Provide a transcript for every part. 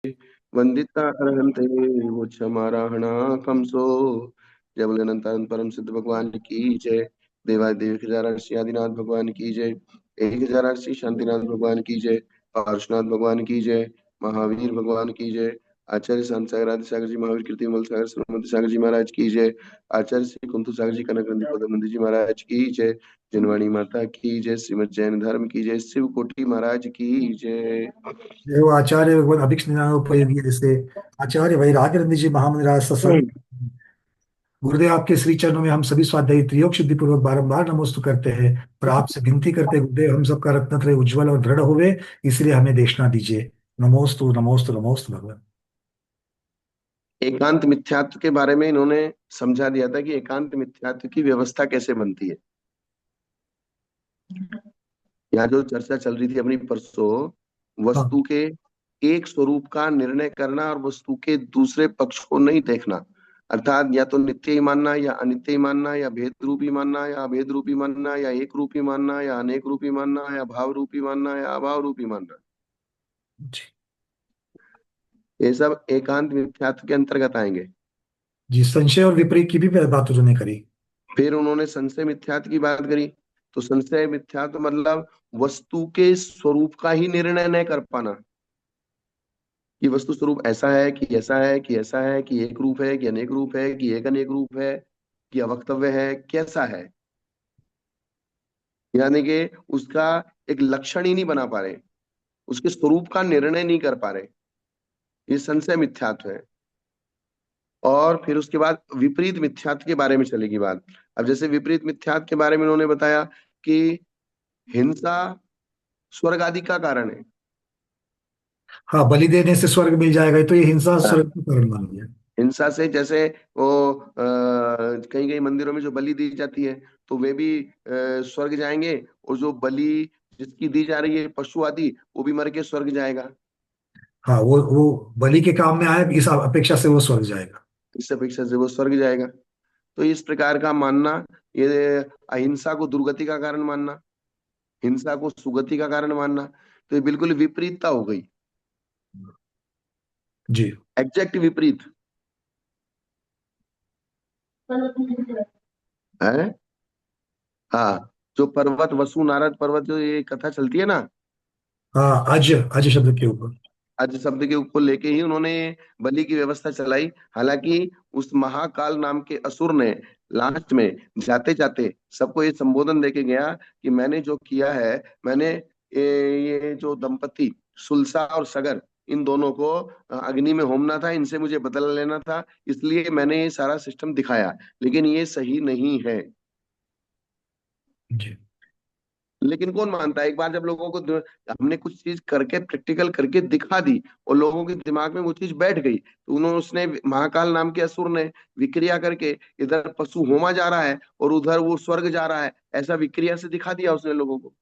वंदिता अर्हन्ते वो क्षमाराहणा कंसो। जय बोले अनंत अनंत परम सिद्ध भगवान की जय। देवादेव 1008 आदिनाथ भगवान की जय। 1008 शांतिनाथ भगवान की जय। पार्श्वनाथ भगवान की जय। महावीर भगवान की जय। आचार्य संत सागर आदि सागर जी, महावीर कीर्ति विमल सागर सरस्वती सागर जी महाराज की जय। आचार्य श्री कुंतु सागर जी, कनक नंदी पदम जी महाराज की जय। जिनवाणी माता की जय। श्रीमद जैन धर्म की जय। शिव कोटि महाराज की जय। जो आचार्य भगवत अभिज्ञानोपयोगी जैसे आचार्य वैराग्यनंद जी महामंडराज सत्संग गुरुदेव आपके श्री चरणों में हम सभी स्वाध्यायी त्रियोग शुद्धि पूर्वक बारंबार नमोस्तु करते हैं और आपसे विनती करते हैं गुरुदेव हम सबका रत्नत्रय उज्ज्वल और दृढ़ होवे, इसलिए हमें देशना दीजिए। नमोस्तु नमोस्तु नमोस्तु भगवान। एकांत मिथ्यात्व के बारे में इन्होंने समझा दिया था कि एकांत मिथ्यात्व की व्यवस्था कैसे बनती है। यहाँ जो चर्चा चल रही थी अपनी परसों, हाँ। वस्तु के एक स्वरूप का निर्णय करना और वस्तु के दूसरे पक्ष को नहीं देखना, अर्थात या तो नित्य ही मानना या अनित्य ही मानना, या भेद रूपी मानना या अभेद रूपी मानना, या एक रूपी मानना या अनेक रूपी मानना, या भाव रूपी मानना या अभाव रूपी मानना, जी। ये सब एकांत मिथ्यात्व के अंतर्गत आएंगे। जी, संशय और विपरीत की भी बात उन्होंने करी। फिर उन्होंने संशय मिथ्यात्व की बात करी। तो संशय मिथ्यात्व मतलब वस्तु के स्वरूप का ही निर्णय न कर पाना, कि वस्तु स्वरूप ऐसा है कि ऐसा है कि ऐसा है, कि एक रूप है कि अनेक रूप है, कि एक अनेक रूप है, कि अवक्तव्य है, कैसा है, यानी कि उसका एक लक्षण ही नहीं बना पा रहे, उसके स्वरूप का निर्णय नहीं कर पा रहे, ये संशय मिथ्यात्व है। और फिर उसके बाद विपरीत मिथ्यात्व के बारे में चलेगी बात। अब जैसे विपरीत मिथ्यात्व के बारे में उन्होंने बताया कि हिंसा स्वर्ग आदि का कारण है। हाँ, बलि देने से स्वर्ग मिल जाएगा, तो ये हिंसा हाँ, स्वर्ग का कारण मान लिया। हिंसा से जैसे वो कई कई मंदिरों में जो बलि दी जाती है, तो वे भी स्वर्ग जाएंगे, और जो बलि जिसकी दी जा रही है पशु आदि, वो भी मर के स्वर्ग जाएगा। हाँ, वो बलि के काम में आया, इस अपेक्षा से वो स्वर्ग जाएगा। इस अपेक्षा से वो स्वर्ग जाएगा। तो इस प्रकार का मानना, ये अहिंसा को दुर्गति का कारण मानना, हिंसा को सुगति का कारण मानना, तो ये बिल्कुल विपरीतता हो गई, जी। एग्जैक्ट विपरीत है। हाँ, जो पर्वत वसु नारद पर्वत, जो ये कथा चलती है ना, हाँ, अज अज शब्द के ऊपर। आज शब्द के ऊपर लेके ही उन्होंने बलि की व्यवस्था चलाई। हालांकि उस महाकाल नाम के असुर ने लास्ट में जाते जाते सबको ये संबोधन देके गया कि मैंने जो किया है, मैंने ये जो दंपति सुलसा और सगर, इन दोनों को अग्नि में होमना था, इनसे मुझे बदला लेना था, इसलिए मैंने ये सारा सिस्टम दिखाया, लेकिन ये सही नहीं है। जी। लेकिन कौन मानता है, एक बार जब लोगों को हमने कुछ चीज करके प्रैक्टिकल करके दिखा दी और लोगों के दिमाग में वो चीज बैठ गई, तो उन्होंने उसने महाकाल नाम के असुर ने विक्रिया करके इधर पशु होमा जा रहा है और उधर वो स्वर्ग जा रहा है, ऐसा विक्रिया से दिखा दिया उसने लोगों को।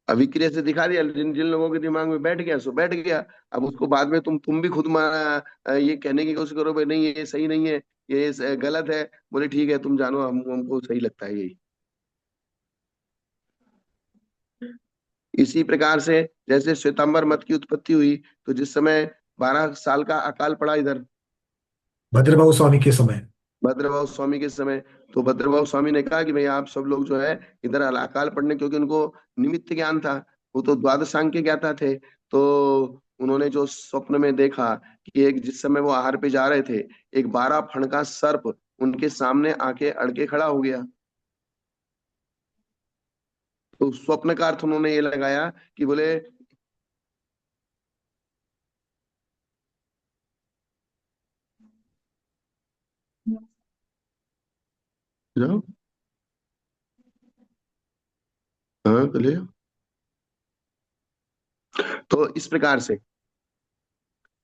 अविक्रिया से दिखा दिया, जिन जिन लोगों के दिमाग में बैठ गया सो बैठ गया। अब उसको बाद में तुम भी खुद ये कहने की कोशिश करो भाई नहीं ये सही नहीं है, ये गलत है, बोले ठीक है तुम जानो, हमको सही लगता है यही। इसी प्रकार से जैसे श्वेतांबर मत की उत्पत्ति हुई, तो जिस समय 12 साल का अकाल पड़ा इधर भद्रबाहु स्वामी के समय। भद्रभाव स्वामी के समय, तो भद्रभाव स्वामी ने कहा कि भाई आप सब लोग जो है इधर अकाल पड़ने, क्योंकि उनको निमित्त ज्ञान था, वो तो द्वादशांग के ज्ञाता थे। तो उन्होंने जो स्वप्न में देखा कि एक जिस समय वो आहार पे जा रहे थे, एक 12 फण का सर्प उनके सामने आके अड़के खड़ा हो गया। तो स्वप्न का अर्थ उन्होंने ये लगाया कि बोले जाओ, हाँ चले जाओ। तो इस प्रकार से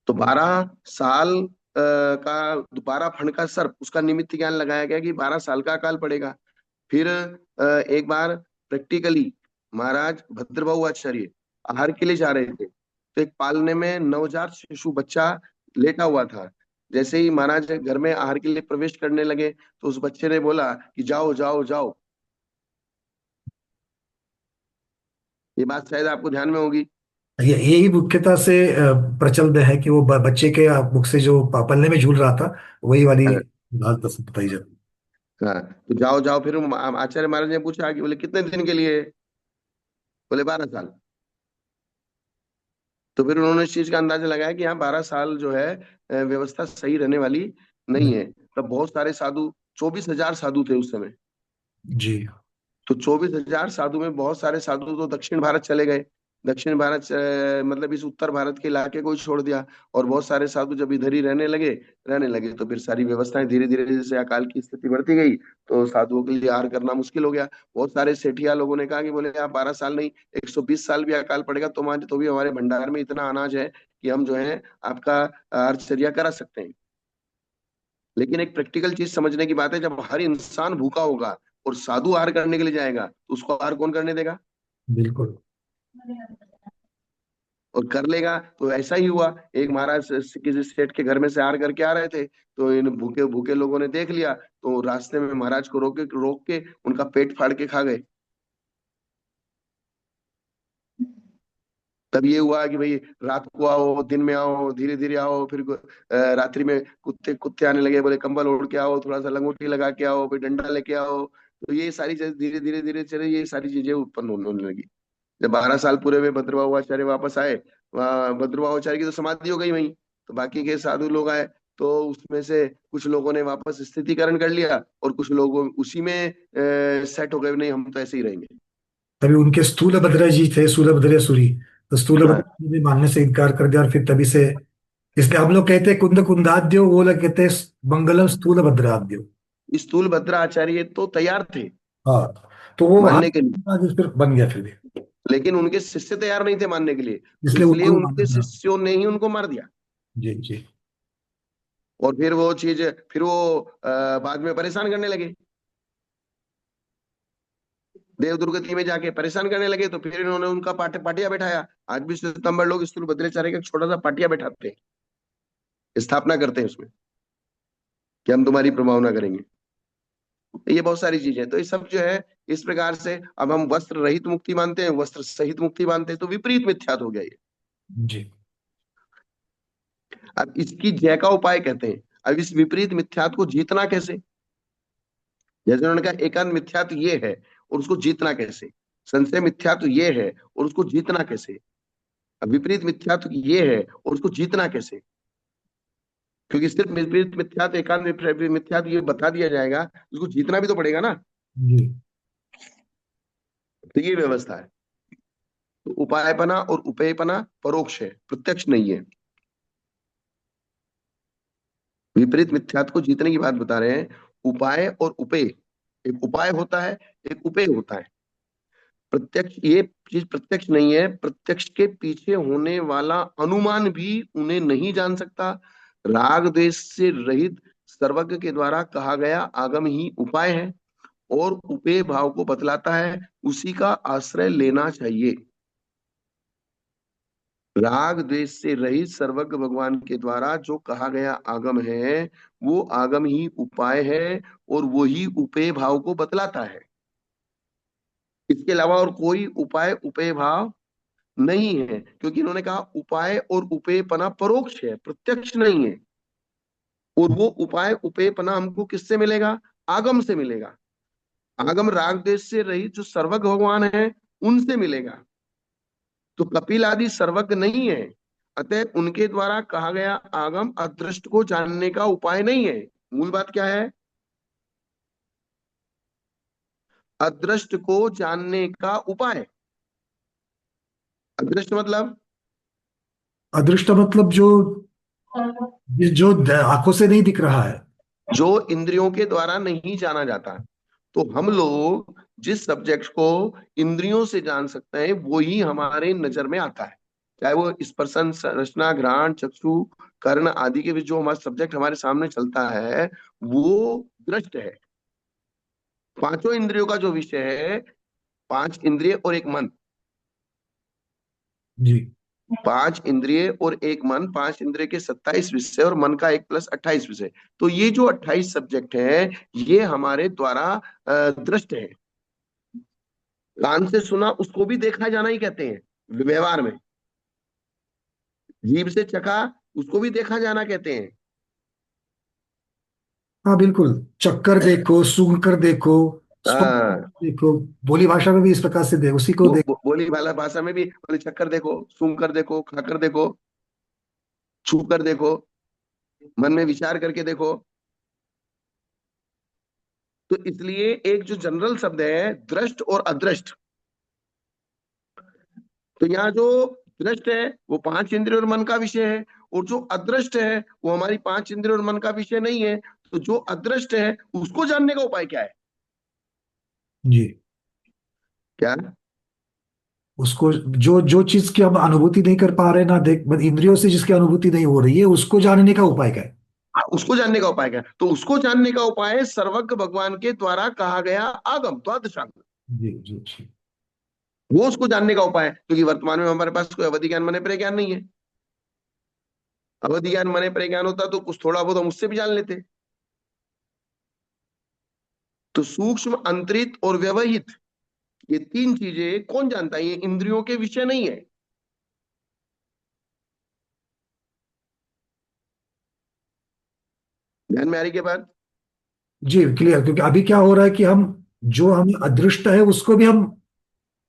तो 12 साल का 12 फण का सर्प, उसका निमित्त ज्ञान लगाया गया कि 12 साल का अकाल पड़ेगा। फिर एक बार प्रैक्टिकली महाराज भद्रभाऊ आचार्य आहार के लिए जा रहे थे, तो एक पालने में नवजात शिशु बच्चा लेटा हुआ था। जैसे ही महाराज घर में आहार के लिए प्रवेश करने लगे, तो उस बच्चे ने बोला कि जाओ जाओ जाओ। ये बात शायद आपको ध्यान में होगी। यही मुख्यतः से प्रचलित है कि वो बच्चे के मुख से जो पल्ले में झूल रहा था, वही वाली हाँ। बात बताई जाती हाँ, तो जाओ जाओ, फिर आचार्य महाराज ने पूछा कि बोले कितने दिन के लिए? बोले 12 साल। तो फिर उन्होंने इस चीज का अंदाजा लगाया कि यहाँ 12 साल जो है व्यवस्था सही रहने वाली है। नहीं है। तब बहुत सारे साधु, 24,000 साधु थे उस समय। जी। तो 24,000 साधु में बहुत सारे साधु तो दक्षिण भारत चले गए। दक्षिण भारत मतलब इस उत्तर भारत के इलाके को ही छोड़ दिया। और बहुत सारे साधु जब इधर ही रहने लगे तो फिर सारी व्यवस्थाएं धीरे धीरे, जैसे अकाल की स्थिति बढ़ती गई, तो साधुओं के लिए आहार करना मुश्किल हो गया। बहुत सारे सेठिया लोगों ने कहा कि बोले आप 12 साल नहीं, 120 साल भी अकाल पड़ेगा तो भी हमारे भंडार में इतना अनाज है कि हम जो है आपका आहारचर्या करा सकते हैं। लेकिन एक प्रैक्टिकल चीज समझने की बात है, जब हर इंसान भूखा होगा और साधु आहार करने के लिए जाएगा तो उसको आहार कौन करने देगा? बिल्कुल। और कर लेगा तो ऐसा ही हुआ। एक महाराज किसी सेठ के घर में से आहार करके आ रहे थे, तो इन भूखे भूखे लोगों ने देख लिया, तो रास्ते में महाराज को रोक के उनका पेट फाड़ के खा गए। तब ये हुआ कि भाई रात को आओ, दिन में आओ, धीरे धीरे आओ, फिर रात्रि में कुत्ते कुत्ते आने लगे, बोले कंबल ओढ़ के आओ, थोड़ा सा लंगोटी लगा के आओ, फिर डंडा लेके आओ। तो ये सारी चीजें धीरे धीरे धीरे चले, ये सारी चीजें उत्पन्न होने लगी। जब 12 साल पूरे हुए, भद्रबाहु आचार्य वापस आए। वहाँ भद्रबाहु आचार्य की तो समाधि हो गई वहीं। तो बाकी के साधु लोग आए, तो उसमें से कुछ लोगों ने वापस स्थितिकरण कर लिया और कुछ लोग उसी में सेट हो गए, नहीं हम तो ऐसे ही रहेंगे। तभी उनके स्थूलभद्र जी थे, स्थूलभद्रेश्वरी। तो स्थूलभद्र हाँ, जी ने मानने से इनकार कर दिया, और फिर तभी से इसलिए हम लोग कहते हैं कुंद कुंदाद्यो, वो लोग कहते हैं मंगलम स्थूलभद्राद्यो। स्थूल भद्राचार्य तो तैयार थे हाँ। तो वो वहां मानने के लिए, फिर बन गया फिर भी। लेकिन उनके शिष्य तैयार नहीं थे मानने के लिए। इसलिए इसलिए उनको भी माना उनके गया। शिष्यों ने ही उनको मार दिया। जी जी। और फिर वो चीज, फिर वो बाद में परेशान करने लगे। देव दुर्गति में जाके परेशान करने लगे, तो फिर इन्होंने उनका पाटिया बैठाया। आज भी श्वेतांबर लोग स्थूल भद्राचार्य का एक छोटा सा पाटिया बैठाते हैं, स्थापना करते हैं उसमें कि हम तुम्हारी प्रभावना करेंगे। तो ये बहुत सारी चीजें, तो ये सब जो है इस प्रकार से, अब हम वस्त्र रहित मुक्ति मानते हैं, वस्त्र सहित मुक्ति मानते हैं, तो विपरीत मिथ्यात हो गया ये। जी। अब इसकी जय का उपाय कहते हैं। अब इस विपरीत मिथ्यात को जीतना कैसे? जैसे उन्होंने कहा एकांत मिथ्यात ये है और उसको जीतना कैसे, संशय मिथ्यात ये है और उसको जीतना कैसे, अब विपरीत मिथ्यात ये है और उसको जीतना कैसे? क्योंकि सिर्फ विपरीत मिथ्यात एकांत मिथ्यात ये बता दिया जाएगा, उसको जीतना भी तो पड़ेगा ना। जी। तो ये व्यवस्था है। तो उपायपना और उपेयपना परोक्ष है, प्रत्यक्ष नहीं है। विपरीत मिथ्यात को जीतने की बात बता रहे हैं। उपाय और उपेय, एक उपाय होता है, एक उपेय होता है। प्रत्यक्ष, ये चीज प्रत्यक्ष नहीं है, प्रत्यक्ष के पीछे होने वाला अनुमान भी उन्हें नहीं जान सकता। राग द्वेष से रहित सर्वज्ञ के द्वारा कहा गया आगम ही उपाय है और उपेय भाव को बतलाता है, उसी का आश्रय लेना चाहिए। राग द्वेष से रहित सर्वज्ञ भगवान के द्वारा जो कहा गया आगम है, वो आगम ही उपाय है और वो ही उपेय भाव को बतलाता है। इसके अलावा और कोई उपाय उपेय भाव नहीं है, क्योंकि इन्होंने कहा उपाय और उपेयपना परोक्ष है, प्रत्यक्ष नहीं है। और वो उपाय उपेयपना हमको किससे मिलेगा? आगम से मिलेगा। आगम राग देश से रहित जो सर्वज्ञ भगवान है, उनसे मिलेगा। तो कपिल आदि सर्वज्ञ नहीं है, अतः उनके द्वारा कहा गया आगम अदृष्ट को जानने का उपाय नहीं है। मूल बात क्या है? अदृष्ट को जानने का उपाय। अदृष्ट मतलब अदृष्ट मतलब जो आंखों से नहीं दिख रहा है। जो इंद्रियों के द्वारा नहीं जाना जाता। तो हम लोग जिस सब्जेक्ट को इंद्रियों से जान सकते हैं, वो ही हमारे नजर में आता है। चाहे वो स्पर्शन, रचना, घ्राण, चक्षु, कर्ण आदि के भी जो हमारा सब्जेक्ट हमारे सामने चलता है, वो दृष्ट है। पांचों इंद्रियों का जो विषय है, 5 इंद्रिय और एक मन। जी। 5 इंद्रिय और एक मन, 5 इंद्रिय के 27 विषय और मन का 1 + 28 विषय। तो ये जो 28 सब्जेक्ट है, ये हमारे द्वारा दृष्ट है। कान से सुना उसको भी देखा जाना ही कहते हैं व्यवहार में। जीभ से चखा, उसको भी देखा जाना कहते हैं। हाँ बिल्कुल। चक्कर देखो, सूंघ कर देखो, स्पर्श हाँ, देखो। बोली भाषा में भी इस प्रकार से दे उसी को देख। बोली वाला भाषा में भी बोले चक्कर देखो, सूंघ कर देखो, खा कर देखो, छू कर देखो, मन में विचार करके देखो। तो इसलिए एक जो जनरल शब्द है दृष्ट और अदृष्ट, तो यहाँ जो दृष्ट है वो पांच इंद्रिय और मन का विषय है, और जो अदृष्ट है वो हमारी पांच इंद्रिय और मन का विषय नहीं है। तो जो अदृष्ट है उसको जानने का उपाय क्या है? जी। क्या? उसको, जो जो चीज की हम अनुभूति नहीं कर पा रहे ना, देख मतलब इंद्रियों से जिसकी अनुभूति नहीं हो रही है, उसको जानने का उपाय क्या है? उसको जानने का उपाय क्या है? तो उसको जानने का उपाय सर्वज्ञ भगवान के द्वारा कहा गया आगम द्वादशांग, जी जी जी। वो उसको जानने का उपाय है। क्योंकि वर्तमान में हमारे पास कोई अवधि ज्ञान मने प्रज्ञान नहीं है। अवधि ज्ञान मने प्रज्ञान होता तो कुछ थोड़ा बहुत हम उससे भी जान लेते। तो सूक्ष्म, अंतरित और व्यवहित, ये तीन चीजें कौन जानता है? ये इंद्रियों के विषय नहीं है। ध्यान में आ रही के बाद? जी क्लियर। क्योंकि अभी क्या हो रहा है कि हम, जो हमें अदृष्ट है उसको भी हम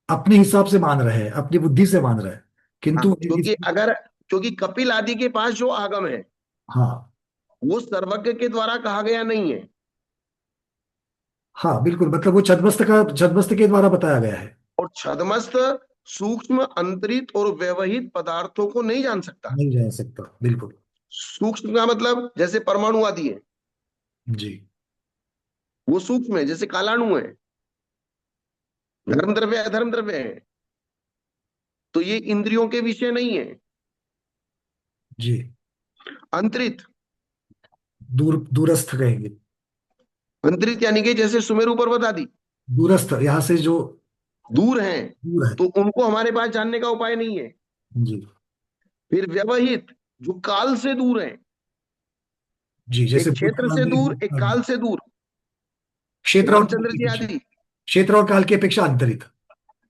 अपने हिसाब से मान रहे हैं, अपनी बुद्धि से मान रहे हैं, हाँ, किंतु क्योंकि अगर, क्योंकि कपिल आदि के पास जो आगम है हाँ वो सर्वज्ञ के द्वारा कहा गया नहीं है। हाँ बिल्कुल, मतलब वो छद्मस्त के द्वारा बताया गया है। और छदमस्त सूक्ष्म, अंतरित और व्यवहित पदार्थों को नहीं जान सकता। नहीं जा सकता बिल्कुल। सूक्ष्म का मतलब जैसे परमाणु आदि है, जी वो सूक्ष्म है। जैसे कालाणु है, धर्म द्रव्य अधर्म द्रव्य है, तो ये इंद्रियों के विषय नहीं है। जी। अंतरित, दूरस्थ कहेंगे। अंतरित यानी कि जैसे सुमेरु पर्वत आदि दूरस्थ यहाँ से जो दूर हैं, दूर है। तो उनको हमारे पास जानने का उपाय नहीं है। जी फिर व्यवहित, जो काल से दूर है, जी। जैसे एक क्षेत्र से दूर, एक काल से दूर, क्षेत्र और काल रामचंद्र की जी अपेक्षा, आदि। क्षेत्र और काल की अपेक्षा अंतरित।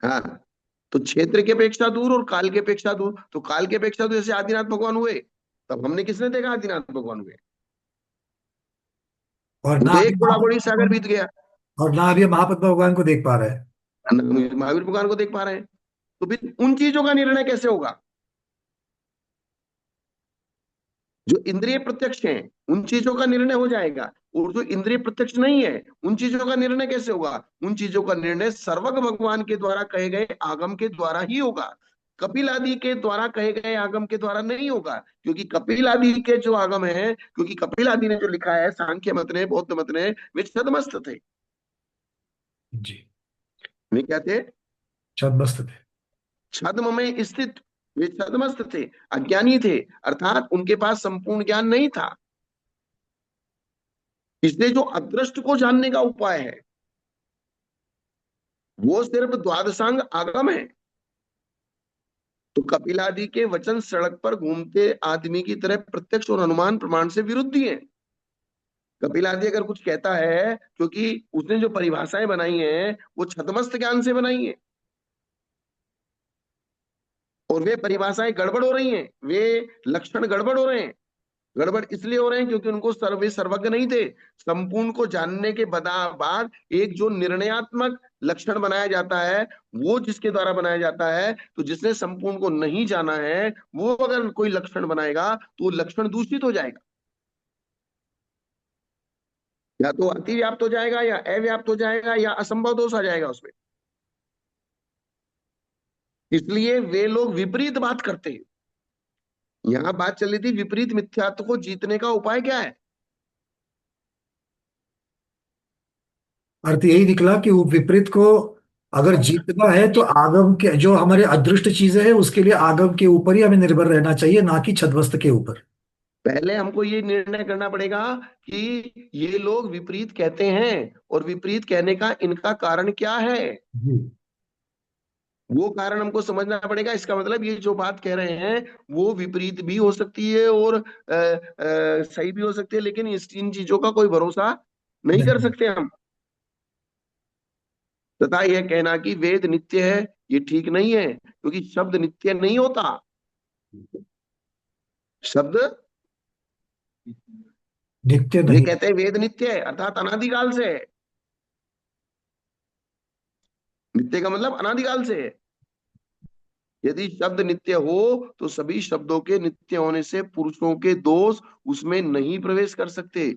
हाँ, तो क्षेत्र की अपेक्षा दूर और काल की अपेक्षा दूर। तो काल की अपेक्षा दूर जैसे आदिनाथ भगवान हुए, तब हमने किसने देखा आदिनाथ भगवान हुए? और वो ना तो अभी एक बड़ा बड़ी महापद्मा सागर भगवान, बीत गया, और ना अभी महापद्मा भगवान को देख पा रहे हैं। महावीर भगवान को देख पा रहे हैं। तो फिर उन चीजों का निर्णय कैसे होगा? जो इंद्रिय प्रत्यक्ष हैं उन चीजों का निर्णय हो जाएगा, और जो इंद्रिय प्रत्यक्ष नहीं है उन चीजों का निर्णय कैसे होगा? उन चीजों का निर्णय सर्वज्ञ भगवान के द्वारा कहे गए आगम के द्वारा ही होगा। कपिल आदि के द्वारा कहे गए आगम के द्वारा नहीं होगा। क्योंकि कपिल आदि के जो आगम है, क्योंकि कपिल आदि ने जो लिखा है सांख्य मत ने, बौद्ध मत ने, वे छदमस्त थे। जी। वे क्या थे? छद्मस्त थे। छद्म में स्थित, वे छदमस्त थे, अज्ञानी थे, अर्थात उनके पास संपूर्ण ज्ञान नहीं था। इसलिए जो अदृष्ट को जानने का उपाय है वो सिर्फ द्वादशांग आगम है। तो कपिलादि के वचन सड़क पर घूमते आदमी की तरह प्रत्यक्ष और अनुमान प्रमाण से विरुद्ध ही है। कपिलादि अगर कुछ कहता है, क्योंकि उसने जो परिभाषाएं बनाई हैं वो छतमस्त ज्ञान से बनाई है, और वे परिभाषाएं गड़बड़ हो रही हैं, वे लक्षण गड़बड़ हो रहे हैं। गड़बड़ इसलिए हो रहे हैं क्योंकि उनको सर्वज्ञ नहीं थे। संपूर्ण को जानने के बाद एक जो निर्णयात्मक लक्षण बनाया जाता है, वो जिसके द्वारा बनाया जाता है, तो जिसने संपूर्ण को नहीं जाना है वो अगर कोई लक्षण बनाएगा तो वो लक्षण दूषित हो जाएगा। या तो अति व्याप्त हो जाएगा, या अव्याप्त हो जाएगा, या असंभव दोष आ जाएगा उसमें। इसलिए वे लोग विपरीत बात करते हैं। यहां बात चल रही थी विपरीत मिथ्यात्व को जीतने का उपाय क्या है। अर्थ यही निकला कि वो विपरीत को अगर जीतना है तो आगम के जो हमारे अदृष्ट चीजें हैं उसके लिए आगम के ऊपर ही हमें निर्भर रहना चाहिए, ना कि छद्मस्त के ऊपर। पहले हमको ये निर्णय करना पड़ेगा कि ये लोग विपरीत कहते हैं, और विपरीत कहने का इनका कारण क्या है। जी वो कारण हमको समझना पड़ेगा। इसका मतलब ये जो बात कह रहे हैं वो विपरीत भी हो सकती है और सही भी हो सकती है, लेकिन इन चीजों का कोई भरोसा नहीं कर नहीं। सकते हम। तथा यह कहना कि वेद नित्य है, ये ठीक नहीं है, क्योंकि शब्द नित्य नहीं होता। शब्द नित्य वे नहीं। कहते हैं वेद नित्य है, अर्थात अनादिकाल से है। नित्य का मतलब अनादिकाल से है। यदि शब्द नित्य हो तो सभी शब्दों के नित्य होने से पुरुषों के दोष उसमें नहीं प्रवेश कर सकते।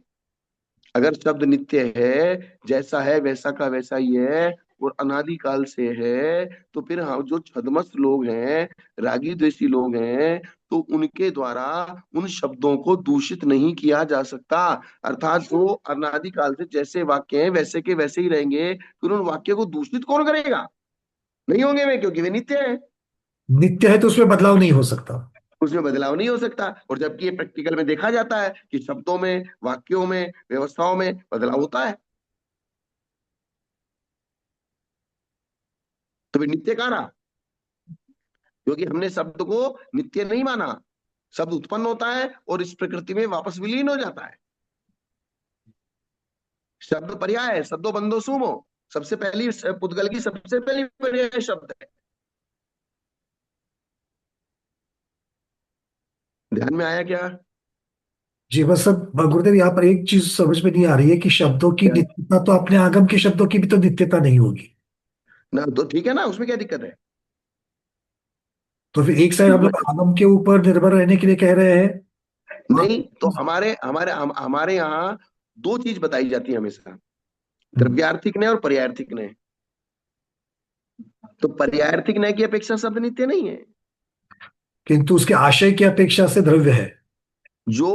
अगर शब्द नित्य है, जैसा है वैसा का वैसा ही है और अनादिकाल से है, तो फिर हाँ, जो छदमस्त लोग हैं, रागी द्वेषी लोग हैं, तो उनके द्वारा उन शब्दों को दूषित नहीं किया जा सकता। अर्थात वो अनादिकाल से जैसे वाक्य हैं वैसे के वैसे ही रहेंगे, फिर उन वाक्य को दूषित कौन करेगा? नहीं होंगे वे, क्योंकि वे नित्य है। नित्य है तो उसमें बदलाव नहीं हो सकता। उसमें बदलाव नहीं हो सकता। और जबकि ये प्रैक्टिकल में देखा जाता है कि शब्दों में, वाक्यों में, व्यवस्थाओं में बदलाव होता है। तो वे नित्य कहाँ रहा? क्योंकि हमने शब्द को नित्य नहीं माना। शब्द उत्पन्न होता है और इस प्रकृति में वापस विलीन हो जाता है। शब्द पर्याय है, शब्दो बंदो सुमो। सबसे पहली पुद्गल की सबसे पहली पर्याय शब्द है। ध्यान में आया क्या? जी बस सब गुरुदेव, यहाँ पर एक चीज समझ में नहीं आ रही है कि शब्दों की क्या? नित्यता तो अपने आगम के शब्दों की भी तो नित्यता नहीं होगी। ना तो ठीक है ना, उसमें क्या दिक्कत है? तो फिर एक साइड हम उसमें लोग आगम के ऊपर निर्भर रहने के लिए कह रहे हैं। नहीं, तो हमारे यहाँ दो चीज बताई जाती है हमेशा, हम्म, द्रव्यार्थिक ने और पर्यायर्थिक ने। तो पर्यायर्थिक न्याय की अपेक्षा शब्द नित्य नहीं है। किंतु उसके आशय की अपेक्षा से द्रव्य है। जो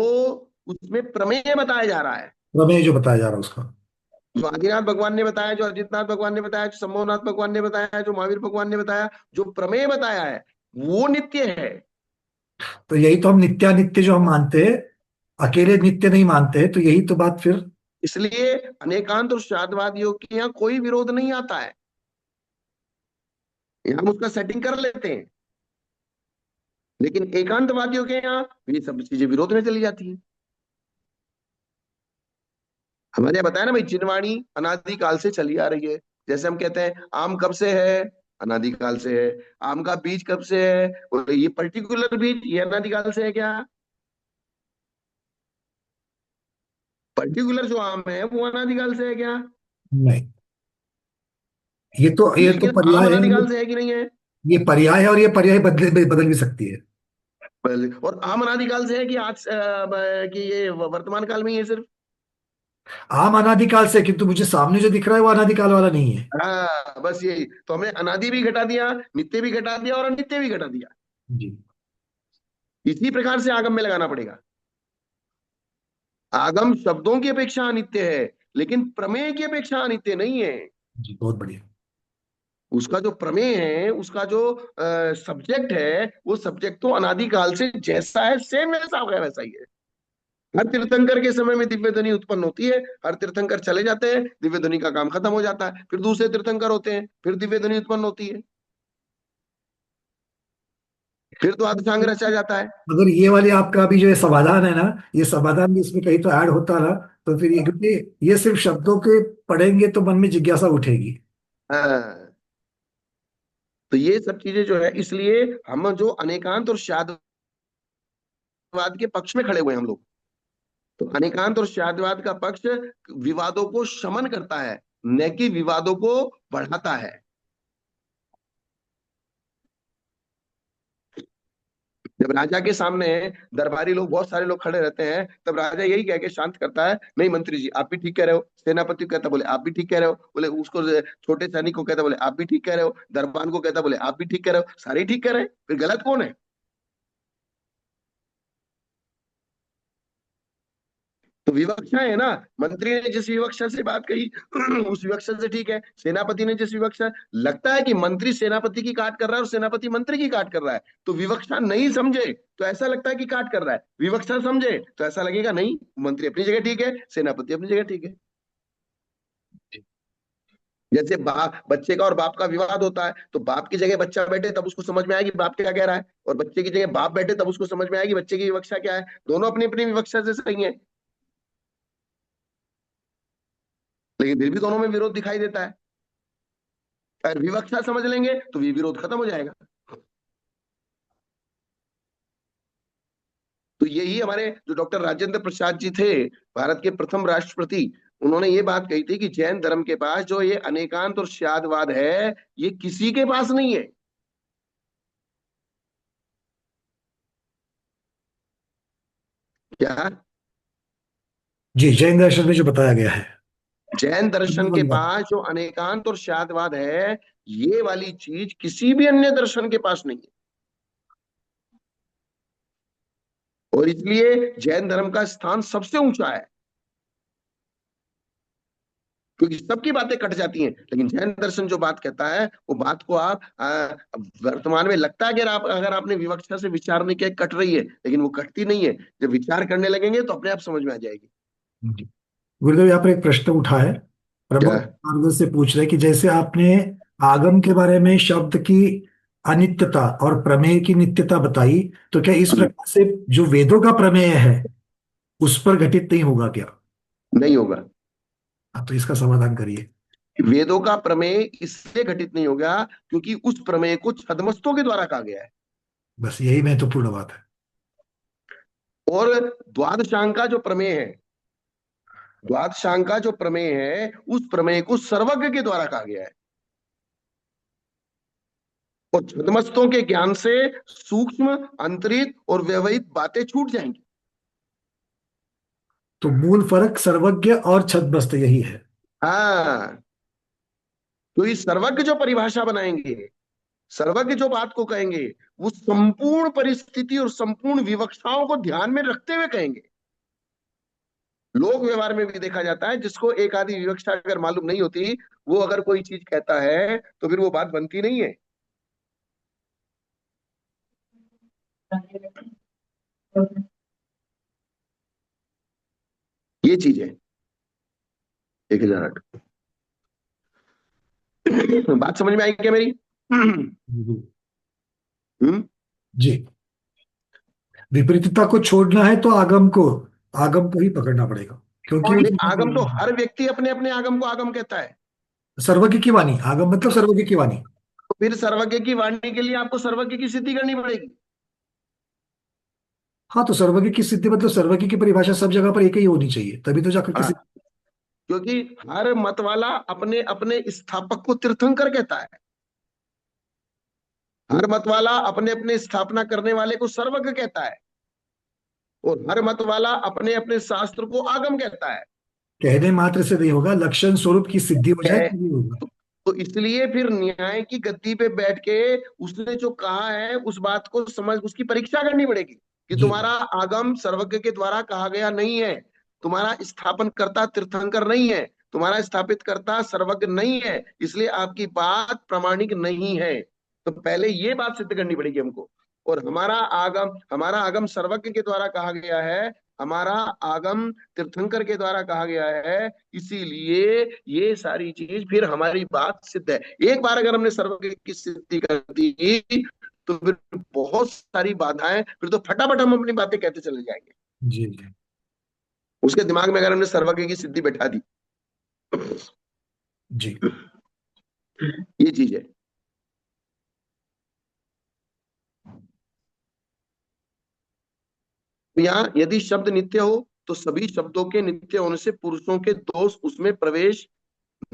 उसमें प्रमेय बताया जा रहा है, प्रमेय जो बताया जा रहा है उसका। जो आदिनाथ भगवान ने बताया, जो अजितनाथ भगवान ने बताया, जो संभवनाथ भगवान ने बताया, जो महावीर भगवान ने बताया, जो प्रमेय बताया है, वो नित्य है। तो यही तो हम नित्यानित्य जो हम मानते हैं, अकेले नित्य नहीं मानते हैं, तो यही तो बात फिर। इसलिए अनेकांत और शादवादियों के यहाँ कोई विरोध नहीं आता है। यहाँ हम उसका सेटिंग कर लेते हैं। लेकिन एकांतवादियों के यहाँ ये सब चीजें विरोध में चली जाती हैं। हमारे यहाँ बताया ना भाई, जिनवाणी अनादिकाल से चली आ रही है। जैसे हम कहते हैं आम कब से है, अनादिकाल से है। आम का बीज कब से है, और ये पर्टिकुलर बीज ये अनादिकाल से है क्या? पर्टिकुलर जो आम है वो अनादिकाल से है क्या? नहीं, ये तो लेकिन आम पर्याय है। अनादिकाल से है कि नहीं है? ये पर्याय है और ये पर्याय बदल बदल भी सकती है। और आम अनादिकाल से है कि आज कि ये वर्तमान काल में ही है सिर्फ? आम अनादिकाल से, किंतु मुझे सामने जो दिख रहा है वो अनादिकाल वाला नहीं है। हाँ, बस यही तो, हमने अनादि भी घटा दिया, नित्य भी घटा दिया और अनित्य भी घटा दिया। जी। इसी प्रकार से आगम में लगाना पड़ेगा। आगम शब्दों की अपेक्षा अनित्य है, लेकिन प्रमेय की अपेक्षा अनित्य नहीं है। जी बहुत बढ़िया। उसका जो प्रमेय है, उसका जो सब्जेक्ट है, वो सब्जेक्ट तो अनादिकाल से जैसा है सेम वैसा हो गया वैसा ही है। हर तीर्थंकर के समय में दिव्य ध्वनि उत्पन्न होती है। हर तीर्थंकर चले जाते हैं, दिव्य ध्वनि का काम खत्म हो जाता है, फिर दूसरे तीर्थंकर होते हैं, फिर दिव्य ध्वनि उत्पन्न होती है, फिर तो अधचांग रचा जाता है। अगर ये वाली आपका भी जो ये समाधान है ना, ये समाधान भी इसमें कहीं तो ऐड होता ना, तो फिर ये, क्योंकि ये सिर्फ शब्दों के पढ़ेंगे तो मन में जिज्ञासा उठेगी। हाँ, तो ये सब चीजें जो है, इसलिए हम जो अनेकांत और शादवाद के पक्ष में खड़े हुए हैं हम लोग। तो अनेकांत और शादवाद का पक्ष विवादों को शमन करता है, न कि विवादों को बढ़ाता है। जब राजा के सामने दरबारी लोग, बहुत सारे लोग खड़े रहते हैं, तब राजा यही कह के शांत करता है, नहीं मंत्री जी आप भी ठीक कह रहे हो। सेनापति को कहता, बोले आप भी ठीक कह रहे हो। बोले उसको, छोटे सैनिक को कहता, बोले आप भी ठीक कह रहे हो। दरबान को कहता, बोले आप भी ठीक कह रहे हो। सारे ठीक कह रहे हैं, फिर गलत कौन है? तो विवक्षा है ना। मंत्री ने जिस विवक्षा से बात कही उस विवक्षा से ठीक है। सेनापति ने जिस विवक्षा, लगता है कि मंत्री सेनापति की काट कर रहा है और सेनापति मंत्री की काट कर रहा है, तो विवक्षा नहीं समझे तो ऐसा लगता है कि काट कर रहा है, विवक्षा समझे तो ऐसा लगेगा नहीं, मंत्री अपनी जगह ठीक है, सेनापति अपनी जगह ठीक है। जैसे बच्चे का और बाप का विवाद होता है, तो बाप की जगह बच्चा बैठे तब उसको समझ में आएगी बाप क्या कह रहा है, और बच्चे की जगह बाप बैठे तब उसको समझ में आएगी बच्चे की विवक्षा क्या है। दोनों अपनी अपनी विवक्षा से सही है, लेकिन फिर भी दोनों में विरोध दिखाई देता है। अगर विवक्षा समझ लेंगे तो ये विरोध खत्म हो जाएगा। तो यही हमारे जो डॉक्टर राजेंद्र प्रसाद जी थे, भारत के प्रथम राष्ट्रपति, उन्होंने ये बात कही थी कि जैन धर्म के पास जो ये अनेकांत और स्यादवाद है, ये किसी के पास नहीं है। क्या? जी, जैन दर्शन में जो बताया गया है। जैन दर्शन के पास जो अनेकांत और स्यादवाद है, ये वाली चीज किसी भी अन्य दर्शन के पास नहीं है। और इसलिए जैन धर्म का स्थान सबसे ऊंचा है, क्योंकि सबकी बातें कट जाती हैं, लेकिन जैन दर्शन जो बात कहता है, वो बात को आप वर्तमान में लगता है कि अगर आपने विवक्षा से विचार नहीं किया, कट रही है, लेकिन वो कटती नहीं है। जब विचार करने लगेंगे तो अपने आप समझ में आ जाएगी। जी। गुरुदेव, यहाँ पर एक प्रश्न उठा है। क्या? प्रमोद मार्गो से पूछ रहे कि जैसे आपने आगम के बारे में शब्द की अनित्यता और प्रमेय की नित्यता बताई, तो क्या इस प्रकार से जो वेदों का प्रमेय है उस पर घटित नहीं होगा क्या? नहीं होगा। हाँ, तो इसका समाधान करिए। वेदों का प्रमेय इसलिए घटित नहीं होगा क्योंकि उस प्रमेय को छद्मस्तों के द्वारा कहा गया है। बस यही महत्वपूर्ण बात है। और द्वादशांग का जो प्रमेय है, द्वादशांग का जो प्रमेय है, उस प्रमेय को सर्वज्ञ के द्वारा कहा गया है। और छद्मस्तों के ज्ञान से सूक्ष्म, अंतरित और व्यवहित बातें छूट जाएंगी। तो मूल फर्क सर्वज्ञ और छद्मस्त यही है। हाँ, तो इस सर्वज्ञ जो परिभाषा बनाएंगे, सर्वज्ञ जो बात को कहेंगे, वो संपूर्ण परिस्थिति और संपूर्ण विवक्षाओं को ध्यान में रखते हुए कहेंगे। लोक व्यवहार में भी देखा जाता है, जिसको एक आधी विवक्षा अगर मालूम नहीं होती, वो अगर कोई चीज कहता है तो फिर वो बात बनती नहीं है। ये चीज है। 1008। बात समझ में आई क्या मेरी? जी। हम्म। जी। विपरीतता को छोड़ना है तो आगम को ही पकड़ना पड़ेगा, क्योंकि नहीं, आगम तो हर व्यक्ति अपने अपने आगम को आगम कहता है। सर्वज्ञ की वाणी, आगम मतलब सर्वज्ञ की वाणी। तो फिर सर्वज्ञ की वाणी के लिए आपको सर्वज्ञ की सिद्धि करनी पड़ेगी। हाँ, तो सर्वज्ञ की सिद्धि मतलब सर्वज्ञ की परिभाषा सब जगह पर एक ही होनी चाहिए, तभी तो जाकर किसी। हाँ, क्योंकि हर मत वाला अपने अपने स्थापक को तीर्थंकर कहता है। हर मत वाला अपने अपने स्थापना करने वाले को सर्वज्ञ कहता है। और हर मत वाला अपने अपने शास्त्र को आगम कहता है। कहने मात्र से नहीं होगा, लक्षण स्वरूप की सिद्धि हो जाए है। तभी होगा। तो इसलिए फिर न्याय की गद्दी पे बैठ के उसने जो कहा है, उस बात को समझ, उसकी परीक्षा करनी पड़ेगी कि जी। तुम्हारा आगम सर्वज्ञ के द्वारा कहा गया नहीं है, तुम्हारा स्थापन करता तीर्थंकर नहीं है, तुम्हारा स्थापित करता सर्वज्ञ नहीं है, इसलिए आपकी बात प्रामाणिक नहीं है। तो पहले ये बात सिद्ध करनी पड़ेगी हमको। और हमारा आगम सर्वज्ञ के द्वारा कहा गया है, हमारा आगम तीर्थंकर के द्वारा कहा गया है, इसीलिए ये सारी चीज फिर हमारी बात सिद्ध है। एक बार अगर हमने सर्वज्ञ की सिद्धि कर दी, तो फिर बहुत सारी बाधाएं, फिर तो फटाफट हम अपनी बातें कहते चले जाएंगे। जी। जी। उसके दिमाग में अगर हमने सर्वज्ञ की सिद्धि बैठा दी, जी। ये चीज है। तो यहाँ यदि शब्द नित्य हो, तो सभी शब्दों के नित्य होने से पुरुषों के दोष उसमें प्रवेश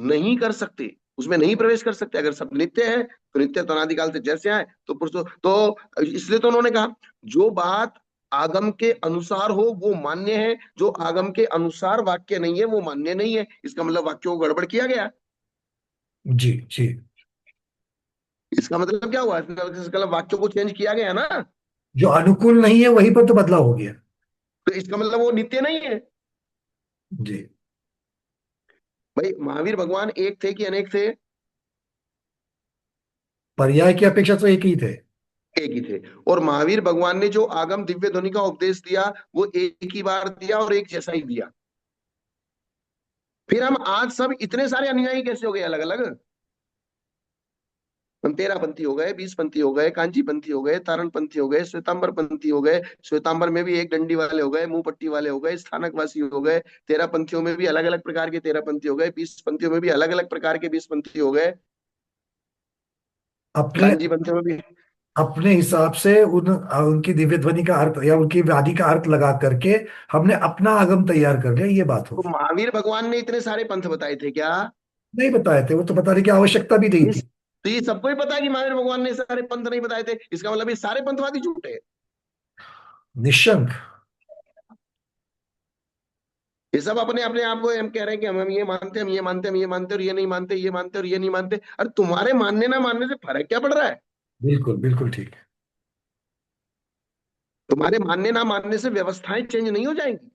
नहीं कर सकते, उसमें नहीं प्रवेश कर सकते। अगर सब नित्य है, तो नित्य तो अनादिकाल से जैसे आए, तो पुरुषों तो इसलिए तो उन्होंने कहा, जो बात आगम के अनुसार हो वो मान्य है, जो आगम के अनुसार वाक्य नहीं है वो मान्य नहीं है। इसका मतलब वाक्यों को गड़बड़ किया गया। जी। जी। इसका मतलब क्या हुआ? इसका मतलब वाक्यों को चेंज किया गया ना। जो अनुकूल नहीं है वहीं पर तो बदलाव हो गया। तो इसका मतलब वो नित्य नहीं है। जी। भाई, महावीर भगवान एक थे कि अनेक थे? पर्याय की अपेक्षा तो एक ही थे। एक ही थे। और महावीर भगवान ने जो आगम दिव्य ध्वनि का उपदेश दिया, वो एक ही बार दिया और एक जैसा ही दिया। फिर हम आज सब इतने सारे अनुयायी कैसे हो गए अलग अलग? हम 13 पंथी हो गए, 20 पंथी हो गए, कांची पंथी हो गए, तारण पंथी हो गए, श्वेतांबर पंथी हो गए। श्वेतांबर में भी एक डंडी वाले हो गए, मुंह पट्टी वाले हो गए, स्थानकवासी हो गए। 13 पंथियों में भी अलग अलग प्रकार के 13 पंथी हो गए, 20 पंथियों में भी अलग अलग प्रकार के 20 पंथी हो गए, अपने कांची पंथियों में भी। अपने हिसाब से उनकी दिव्य ध्वनि का अर्थ या उनकी व्याधि का अर्थ लगा करके हमने अपना आगम तैयार कर लिया, ये बात तो होगी। महावीर भगवान ने इतने सारे पंथ बताए थे क्या? नहीं बताए थे, वो तो बताने की आवश्यकता भी नहीं थी। तो ये सबको ही पता है कि महावीर भगवान ने सारे पंथ नहीं बताए थे, इसका मतलब ये सारे पंथवादी झूठे हैं। निशंक। ये सब अपने अपने आप को हम कह रहे हैं कि हम ये मानते हैं, हम ये मानते हैं, हम ये मानते हैं, और ये नहीं मानते, ये मानते और ये नहीं मानते। अरे तुम्हारे मानने ना मानने से फर्क क्या पड़ रहा है? बिल्कुल बिल्कुल ठीक है। तुम्हारे मानने ना मानने से व्यवस्थाएं चेंज नहीं हो जाएंगी।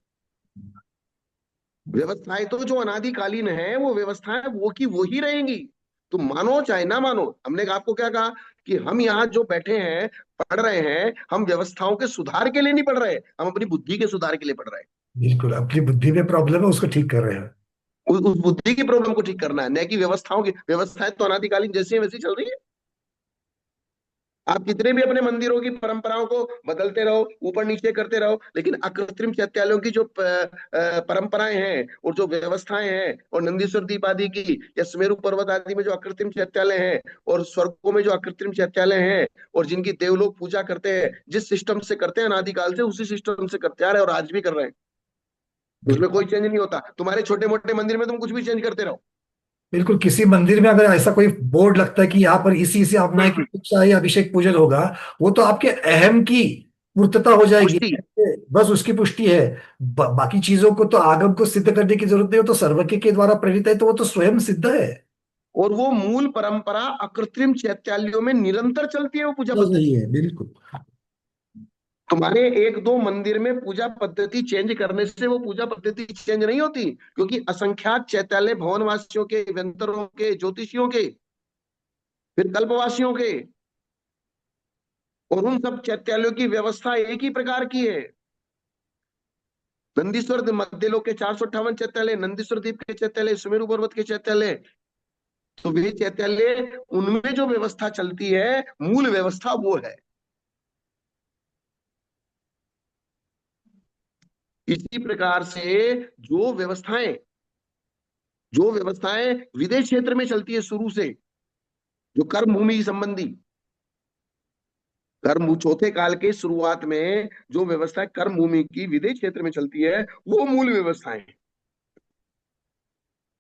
व्यवस्थाएं तो जो अनादिकालीन है वो व्यवस्थाएं वो की वो ही रहेंगी। तुम मानो चाहे ना मानो। हमने आपको क्या कहा कि हम यहाँ जो बैठे हैं, पढ़ रहे हैं, हम व्यवस्थाओं के सुधार के लिए नहीं पढ़ रहे, हम अपनी बुद्धि के सुधार के लिए पढ़ रहे हैं। बिल्कुल अपनी बुद्धि में प्रॉब्लम है, उसको ठीक कर रहे हैं। उस बुद्धि की प्रॉब्लम को ठीक करना है, न कि व्यवस्थाओं की। व्यवस्थाएं तो अनादिकालीन जैसी है वैसी चल रही है। आप कितने भी अपने मंदिरों की परंपराओं को बदलते रहो, ऊपर नीचे करते रहो, लेकिन अकृत्रिम चैत्यालयों की जो परंपराएं हैं और जो व्यवस्थाएं हैं, और नंदीश्वर दीप आदि की या सुमेरु पर्वत आदि में जो अकृत्रिम चैत्यालय हैं, और स्वर्गों में जो अकृत्रिम चैत्यालय हैं, और जिनकी देवलोग पूजा करते हैं, जिस सिस्टम से करते हैं अनादिकाल से, उसी सिस्टम से करते आ रहे हैं और आज भी कर रहे हैं। उसमें बिल्कुल कोई चेंज नहीं होता। तुम्हारे छोटे मोटे मंदिर में तुम कुछ भी चेंज करते रहो। बिल्कुल। किसी मंदिर में अगर ऐसा कोई बोर्ड लगता है कि यहाँ पर इसी आपना की शिक्षा या अभिषेक पूजन होगा, वो तो आपके अहम की पूर्तता हो जाएगी। पुष्टि। बस उसकी पुष्टि है। बाकी चीजों को तो आगम को सिद्ध करने की जरूरत नहीं, हो तो सर्वज्ञ के द्वारा प्रेरित है, तो वो तो स्वयं सिद्ध है। और वो मूल परंपरा अकृत्रिम चैत्यालयों में निरंतर चलती है, वो पूजा चल रही पद्धति। है बिल्कुल। तुम्हारे एक दो मंदिर में पूजा पद्धति चेंज करने से वो पूजा पद्धति चेंज नहीं होती, क्योंकि असंख्यात चैत्यालय भवनवासियों के, व्यंतरों के, ज्योतिषियों के, फिर कल्पवासियों के, और उन सब चैत्यालयों की व्यवस्था एक ही प्रकार की है। नंदीश्वर मध्यलोक के 458 चैत्यालय, नंदीश्वर द्वीप के चैत्यालय, सुमेरु पर्वत के चैत्यालय, तो वे चैत्यालय, उनमें जो व्यवस्था चलती है, मूल व्यवस्था वो है। इसी प्रकार से जो व्यवस्थाएं जो व्यवस्थाएं विदेश क्षेत्र में चलती है शुरू से, जो कर्म भूमि संबंधी, कर्म चौथे काल के शुरुआत में जो व्यवस्था कर्म भूमि की विदेश क्षेत्र में चलती है, वो मूल व्यवस्थाएं हैं।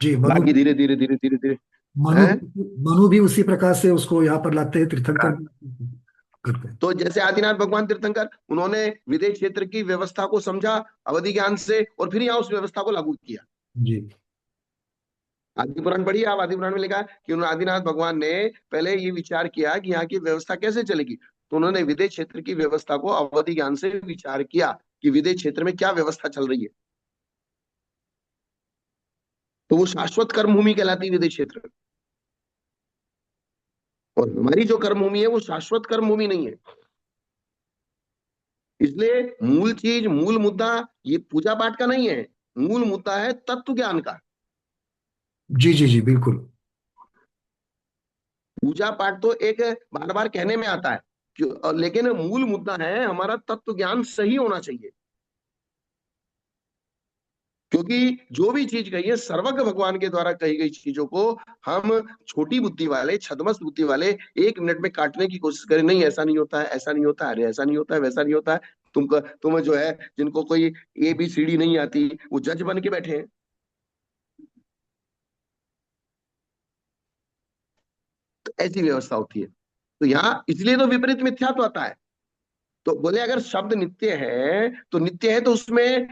जी मनु। बाकी धीरे धीरे धीरे धीरे धीरे मनु हैं। मनु भी उसी प्रकार से उसको यहाँ पर लाते हैं, तीर्थंकर हाँ। करते हैं। तो जैसे आदिनाथ भगवान तीर्थंकर, उन्होंने विदेश क्षेत्र की व्यवस्था को समझा अवधि ज्ञान से, और फिर यहाँ उस व्यवस्था को लागू किया। जी आदि पुराण पढ़िए आप। आदि पुराण में लिखा है कि उन्होंने, आदिनाथ भगवान ने पहले ये विचार किया कि यहाँ की व्यवस्था कैसे चलेगी। तो उन्होंने विदेश क्षेत्र की व्यवस्था को अवधि ज्ञान से विचार किया कि विदेश क्षेत्र में क्या व्यवस्था चल रही है। तो वो शाश्वत कर्म भूमि कहलाती है विदेश क्षेत्र। और हमारी जो कर्म भूमि है वो शाश्वत कर्म भूमि नहीं है। इसलिए मूल चीज, मूल मुद्दा ये पूजा पाठ का नहीं है। मूल मुद्दा है तत्व ज्ञान का। जी जी जी बिल्कुल। पूजा पाठ तो एक बार बार कहने में आता है, लेकिन मूल मुद्दा है हमारा तत्व ज्ञान सही होना चाहिए। क्योंकि जो भी चीज कही है सर्वज्ञ भगवान के द्वारा कही गई चीजों को हम छोटी बुद्धि वाले, छदमस्त बुद्धि वाले, 1 मिनट में काटने की कोशिश करें। नहीं ऐसा नहीं होता है, ऐसा नहीं होता है, अरे ऐसा नहीं होता है, वैसा नहीं होता है। तुम जो है, जिनको कोई ABCD नहीं आती, वो जज बन के बैठे हैं। तो ऐसी व्यवस्था होती है। तो यहाँ इसलिए तो विपरीत मिथ्यात्व आता है। तो बोले अगर शब्द नित्य है तो नित्य है, तो उसमें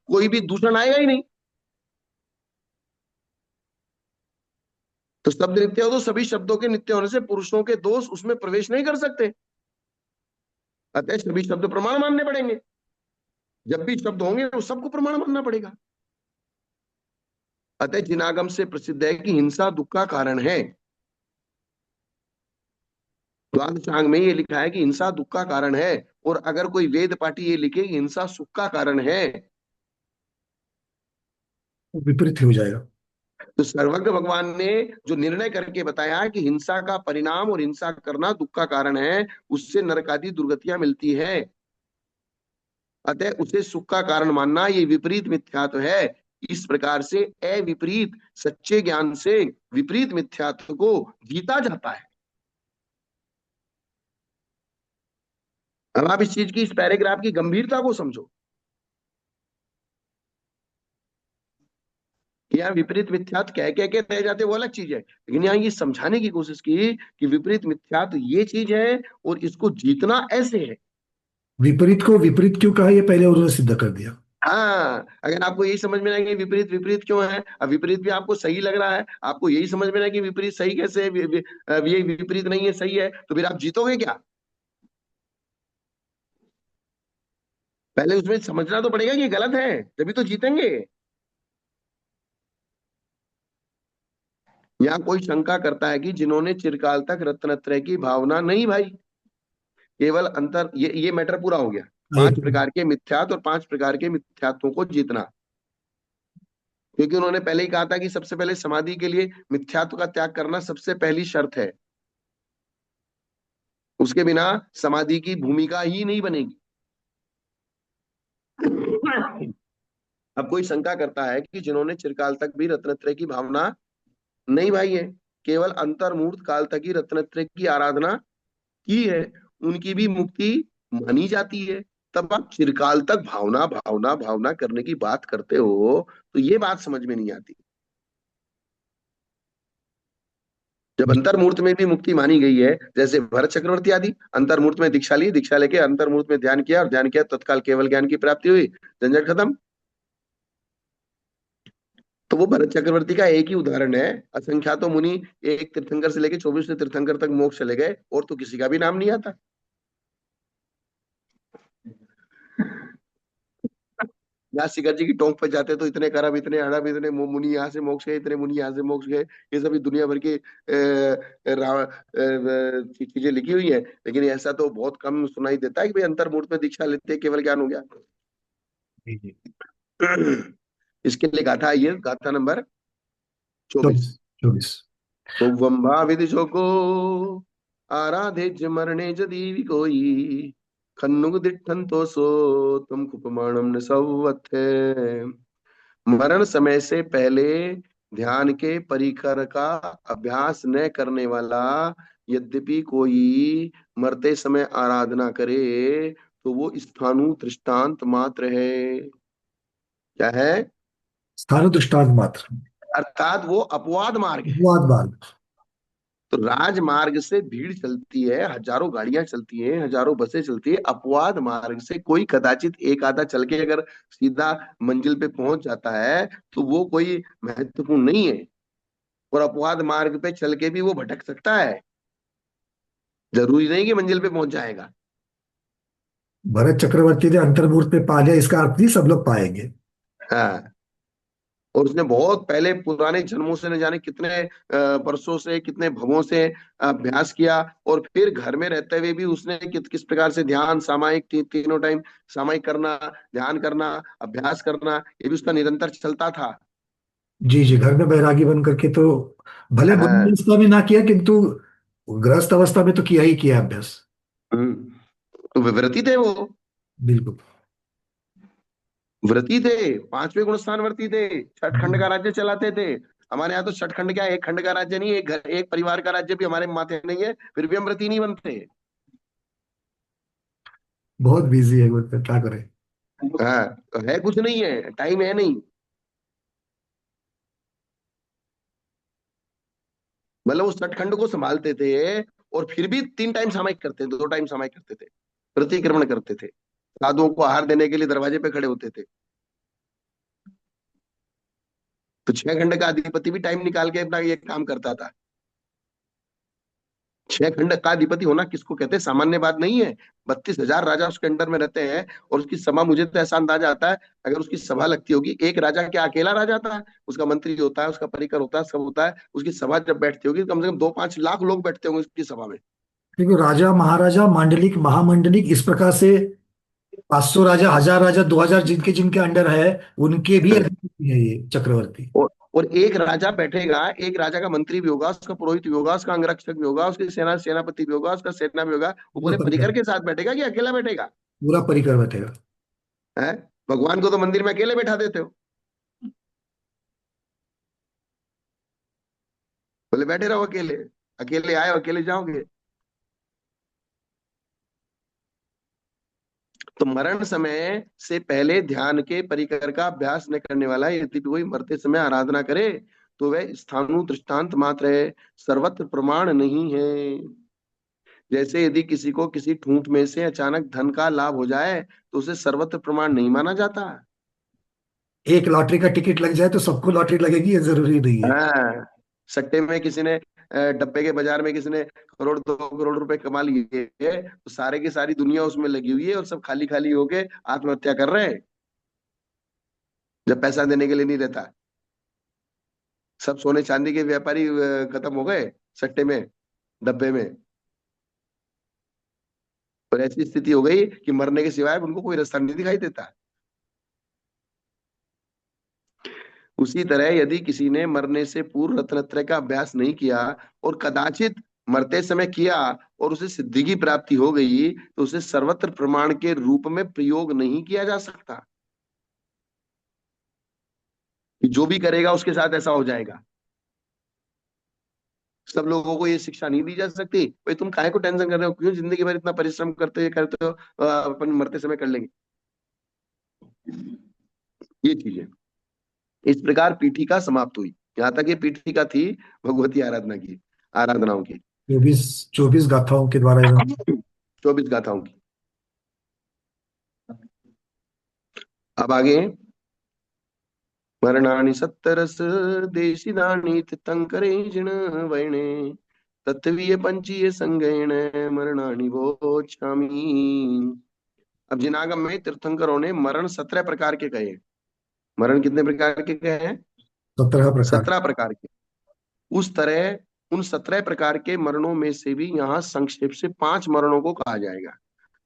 कोई भी दूषण आएगा ही नहीं। तो शब्द नित्य हो तो सभी शब्दों के नित्य होने से पुरुषों के दोष उसमें प्रवेश नहीं कर सकते। अतः सभी शब्द प्रमाण मानने पड़ेंगे। जब भी शब्द होंगे तो सबको प्रमाण मानना पड़ेगा। अतः जिनागम से प्रसिद्ध है कि हिंसा दुख का कारण है। द्वादशांग में ये लिखा है कि हिंसा दुख का कारण है। और अगर कोई वेद पाठी ये लिखे कि हिंसा सुख का कारण है, वो विपरीत ही हो जाएगा। तो सर्वज्ञ भगवान ने जो निर्णय करके बताया कि हिंसा का परिणाम और हिंसा करना दुख का कारण है, उससे नरकादि दुर्गतियां मिलती है। अतः उसे सुख का कारण मानना ये विपरीत मिथ्यात्व है। इस प्रकार से अविपरीत सच्चे ज्ञान से विपरीत मिथ्यात्व को जीता जाता है। अब आप इस चीज की, इस पैराग्राफ की गंभीरता को समझो कि यहाँ विपरीत मिथ्यात्व कह के रह जाते, वो अलग चीज है, लेकिन यहाँ ये समझाने की कोशिश की कि विपरीत मिथ्यात्व ये चीज है और इसको जीतना ऐसे है। विपरीत को विपरीत क्यों कहा, ये पहले उन्होंने सिद्ध कर दिया। हाँ, अगर आपको यही समझ में ना कि विपरीत विपरीत क्यों है, अब विपरीत भी आपको सही लग रहा है, आपको यही समझ में ना कि विपरीत सही कैसे है, ये विपरीत नहीं है सही है, तो फिर आप जीतोगे क्या? पहले उसमें समझना तो पड़ेगा कि ये गलत है, तभी तो जीतेंगे। यहाँ कोई शंका करता है कि जिन्होंने चिरकाल तक रत्नत्रय की भावना नहीं भाई, केवल अंतर, ये मैटर पूरा हो गया। हाँ, ये पांच तो प्रकार के मिथ्यात्व और पांच प्रकार के मिथ्यात्वों को जीतना, क्योंकि उन्होंने पहले ही कहा था कि सबसे पहले समाधि के लिए मिथ्यात्व का त्याग करना सबसे पहली शर्त है, उसके बिना समाधि की भूमिका ही नहीं बनेगी। अब कोई शंका करता है कि जिन्होंने चिरकाल तक भी रत्नत्रय की भावना नहीं भाई है, केवल अंतर्मूर्त काल तक ही रत्नत्रय की आराधना की है, उनकी भी मुक्ति मानी जाती है। तब आप चिरकाल तक भावना भावना भावना करने की बात करते हो, तो ये बात समझ में नहीं आती। जब अंतर्मूर्त में भी मुक्ति मानी गई है, जैसे भरत चक्रवर्ती आदि अंतर्मूर्त में दीक्षा ली, दीक्षा लेके अंतर्मूर्त में ध्यान किया और ध्यान किया, तत्काल केवल ज्ञान की प्राप्ति हुई, झंझट खत्म। तो वो भरत चक्रवर्ती का एक ही उदाहरण है, असंख्यातों मुनि, एक तीर्थंकर से लेके 24 तीर्थंकर तक मोक्ष चले गए, और तो किसी का भी नाम नहीं आता। यहाँ शिखर जी की टोंक पे जाते तो इतने करम, इतने अड़ब, इतने मुनि यहाँ से मोक्ष गए, इतने मुनि यहाँ से मोक्ष गए, ये सभी दुनिया भर की चीजें लिखी हुई है, लेकिन ऐसा तो बहुत कम सुनाई देता है कि भाई अंतर्मूर्त में दीक्षा लेते केवल ज्ञान हो गया। जी जी। इसके लिए गाथा आई है, गाथा नंबर 24। 24। तो वंभा विदिशो को आराधे मरणे जदीवि कोई, खन्नुग दिठन तो सो तुम कुपमाणम न सवत्थे। मरण समय से पहले ध्यान के परिकर का अभ्यास न करने वाला, यद्यपि कोई मरते समय आराधना करे, तो वो स्थाणु दृष्टांत मात्र है। क्या है? स्थानु दृष्टांत मात्र। अर्थात वो अपवाद मार्ग है। अपवाद मार्ग। तो राजमार्ग से भीड़ चलती है, हजारों गाड़ियां चलती हैं, हजारों बसें चलती है, अपवाद मार्ग से कोई कदाचित एक आधा चल के अगर सीधा मंजिल पे पहुंच जाता है, तो वो कोई महत्वपूर्ण नहीं है। और अपवाद मार्ग पे चल के भी वो भटक सकता है, जरूरी नहीं कि मंजिल पे पहुंच जाएगा। भरत चक्रवर्ती ने अंतर्मूर्त में पा लिया, इसका अर्थ नहीं सब लोग पाएंगे। हाँ, और उसने बहुत पहले पुराने जन्मों से, न जाने कितने वर्षों से, कितने भवों से अभ्यास किया, और फिर घर में रहते हुए भी उसने किस प्रकार से ध्यान सामायिक, तीनों टाइम सामायिक करना, ध्यान करना, अभ्यास करना, ये भी उसका निरंतर चलता था। जी जी, घर में बैरागी बन करके तो भले बुरी हाँ। अवस्था में ना किया, किंतु गृहस्थ अवस्था में तो किया ही किया अभ्यास। हम्म। तो वे व्रती थे वो, बिल्कुल। व्रती थे, पांचवें गुण स्थान व्रती थे, छठ खंड का राज्य चलाते थे। हमारे यहाँ तो छठ खंड क्या है, एक खंड का राज्य नहीं, एक घर, एक परिवार का राज्य भी हमारे माथे नहीं है, फिर भी हम व्रती नहीं बनते। बहुत बिजी है वो, तो क्या करें। हाँ, तो है कुछ नहीं है, टाइम है नहीं। मतलब उस छठ को संभालते थे, और फिर भी 3 टाइम सामायिक करते थे, 2 टाइम सामायिक करते थे, प्रतिक्रमण करते थे, साधुओं को आहार देने के लिए दरवाजे पे खड़े होते थे। तो 6 खंड का अधिपति भी टाइम निकाल के अपना ये काम करता था। 6 खंड का अधिपति होना किसको कहते हैं, सामान्य बात नहीं है। 32,000 राजा उसके अंडर में रहते हैं, और उसकी सभा, मुझे तो ऐसा अंदाजा आता है, अगर उसकी सभा लगती होगी, एक राजा क्या अकेला राजा था? उसका मंत्री होता है, उसका परिकर होता है, सब होता है, उसकी सभा जब बैठती होगी, कम से कम 2-5 लाख लोग बैठते होंगे उसकी सभा में। देखो, राजा महाराजा मांडलिक महामंडलिक इस प्रकार से 500 राजा, 1000 राजा, 2000 जिनके जिनके अंडर है, उनके भी अधिपति है ये चक्रवर्ती। और एक राजा बैठेगा, एक राजा का मंत्री भी होगा, उसका पुरोहित भी होगा, उसका अंगरक्षक भी होगा, उसकी सेनापति भी होगा, उसका सेना भी होगा, वो पूरा पूरे परिकर परिकर। के साथ बैठेगा कि अकेला बैठेगा? पूरा परिकर बैठेगा। है? भगवान को तो मंदिर में अकेले बैठा देते हो, बोले बैठे रहो अकेले, अकेले आए अकेले जाओगे। तो मरण समय से पहले ध्यान के परिकर का अभ्यास न करने वाला यदि कोई मरते समय आराधना करे तो वह स्थाणु दृष्टांत मात्र है, सर्वत्र प्रमाण नहीं है। जैसे यदि किसी को किसी ठूंठ में से अचानक धन का लाभ हो जाए तो उसे सर्वत्र प्रमाण नहीं माना जाता। एक लॉटरी का टिकट लग जाए तो सबको लॉटरी लगेगी, ये जरूरी नहीं है। हाँ, सट्टे में किसी ने डब्बे के बाजार में किसी ने करोड़ 2 करोड़ रुपए कमा लिए तो सारे की सारी दुनिया उसमें लगी हुई है और सब खाली खाली होके आत्महत्या कर रहे हैं जब पैसा देने के लिए नहीं रहता। सब सोने चांदी के व्यापारी खत्म हो गए सट्टे में, डब्बे में। और ऐसी स्थिति हो गई कि मरने के सिवाय उनको कोई रास्ता नहीं दिखाई देता। उसी तरह यदि किसी ने मरने से पूर्व रत्नत्रय का अभ्यास नहीं किया और कदाचित मरते समय किया और उसे सिद्धि की प्राप्ति हो गई तो उसे सर्वत्र प्रमाण के रूप में प्रयोग नहीं किया जा सकता कि जो भी करेगा उसके साथ ऐसा हो जाएगा। सब लोगों को ये शिक्षा नहीं दी जा सकती, भाई तुम काहे को टेंशन कर रहे हो, क्यों जिंदगी भर इतना परिश्रम करते हो, अपन मरते समय कर लेंगे। ये चीजें इस प्रकार पीठिका समाप्त हुई। यहाँ तक ये पीठिका थी भगवती आराधना की, आराधनाओं की। 24 गाथाओं के द्वारा इन्होंने। 24 गाथाओं की। अब आगे, मरणानि सत्तरस देशिदानि तीर्थंकरे जिण वैणे तत्वीय पंचीय संगेण मरणानि वोचामि। अब जिनागम में तीर्थंकरों ने मरण 17 प्रकार के कहे। मरण कितने प्रकार के कहे हैं? 17 प्रकार। 17 प्रकार के। उस तरह उन 17 प्रकार के मरणों में से भी यहाँ संक्षेप से 5 मरणों को कहा जाएगा,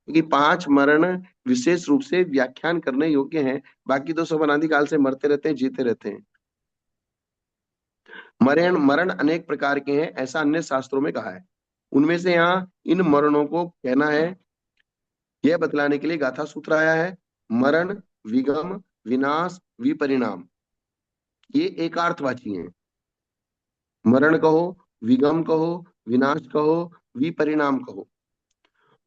क्योंकि 5 मरण विशेष रूप से व्याख्यान करने योग्य हैं। बाकी तो सब अनादिकाल से मरते रहते हैं, जीते रहते हैं। मरण मरण अनेक प्रकार के हैं ऐसा अन्य शास्त्रों में कहा है। उनमें से यहाँ इन मरणों को कहना है, यह बतलाने के लिए गाथा सूत्र आया है। मरण, विगम, विनाश, विपरिणाम, ये एकार्थवाची हैं। मरण कहो, विगम कहो, विनाश कहो, विपरिणाम कहो।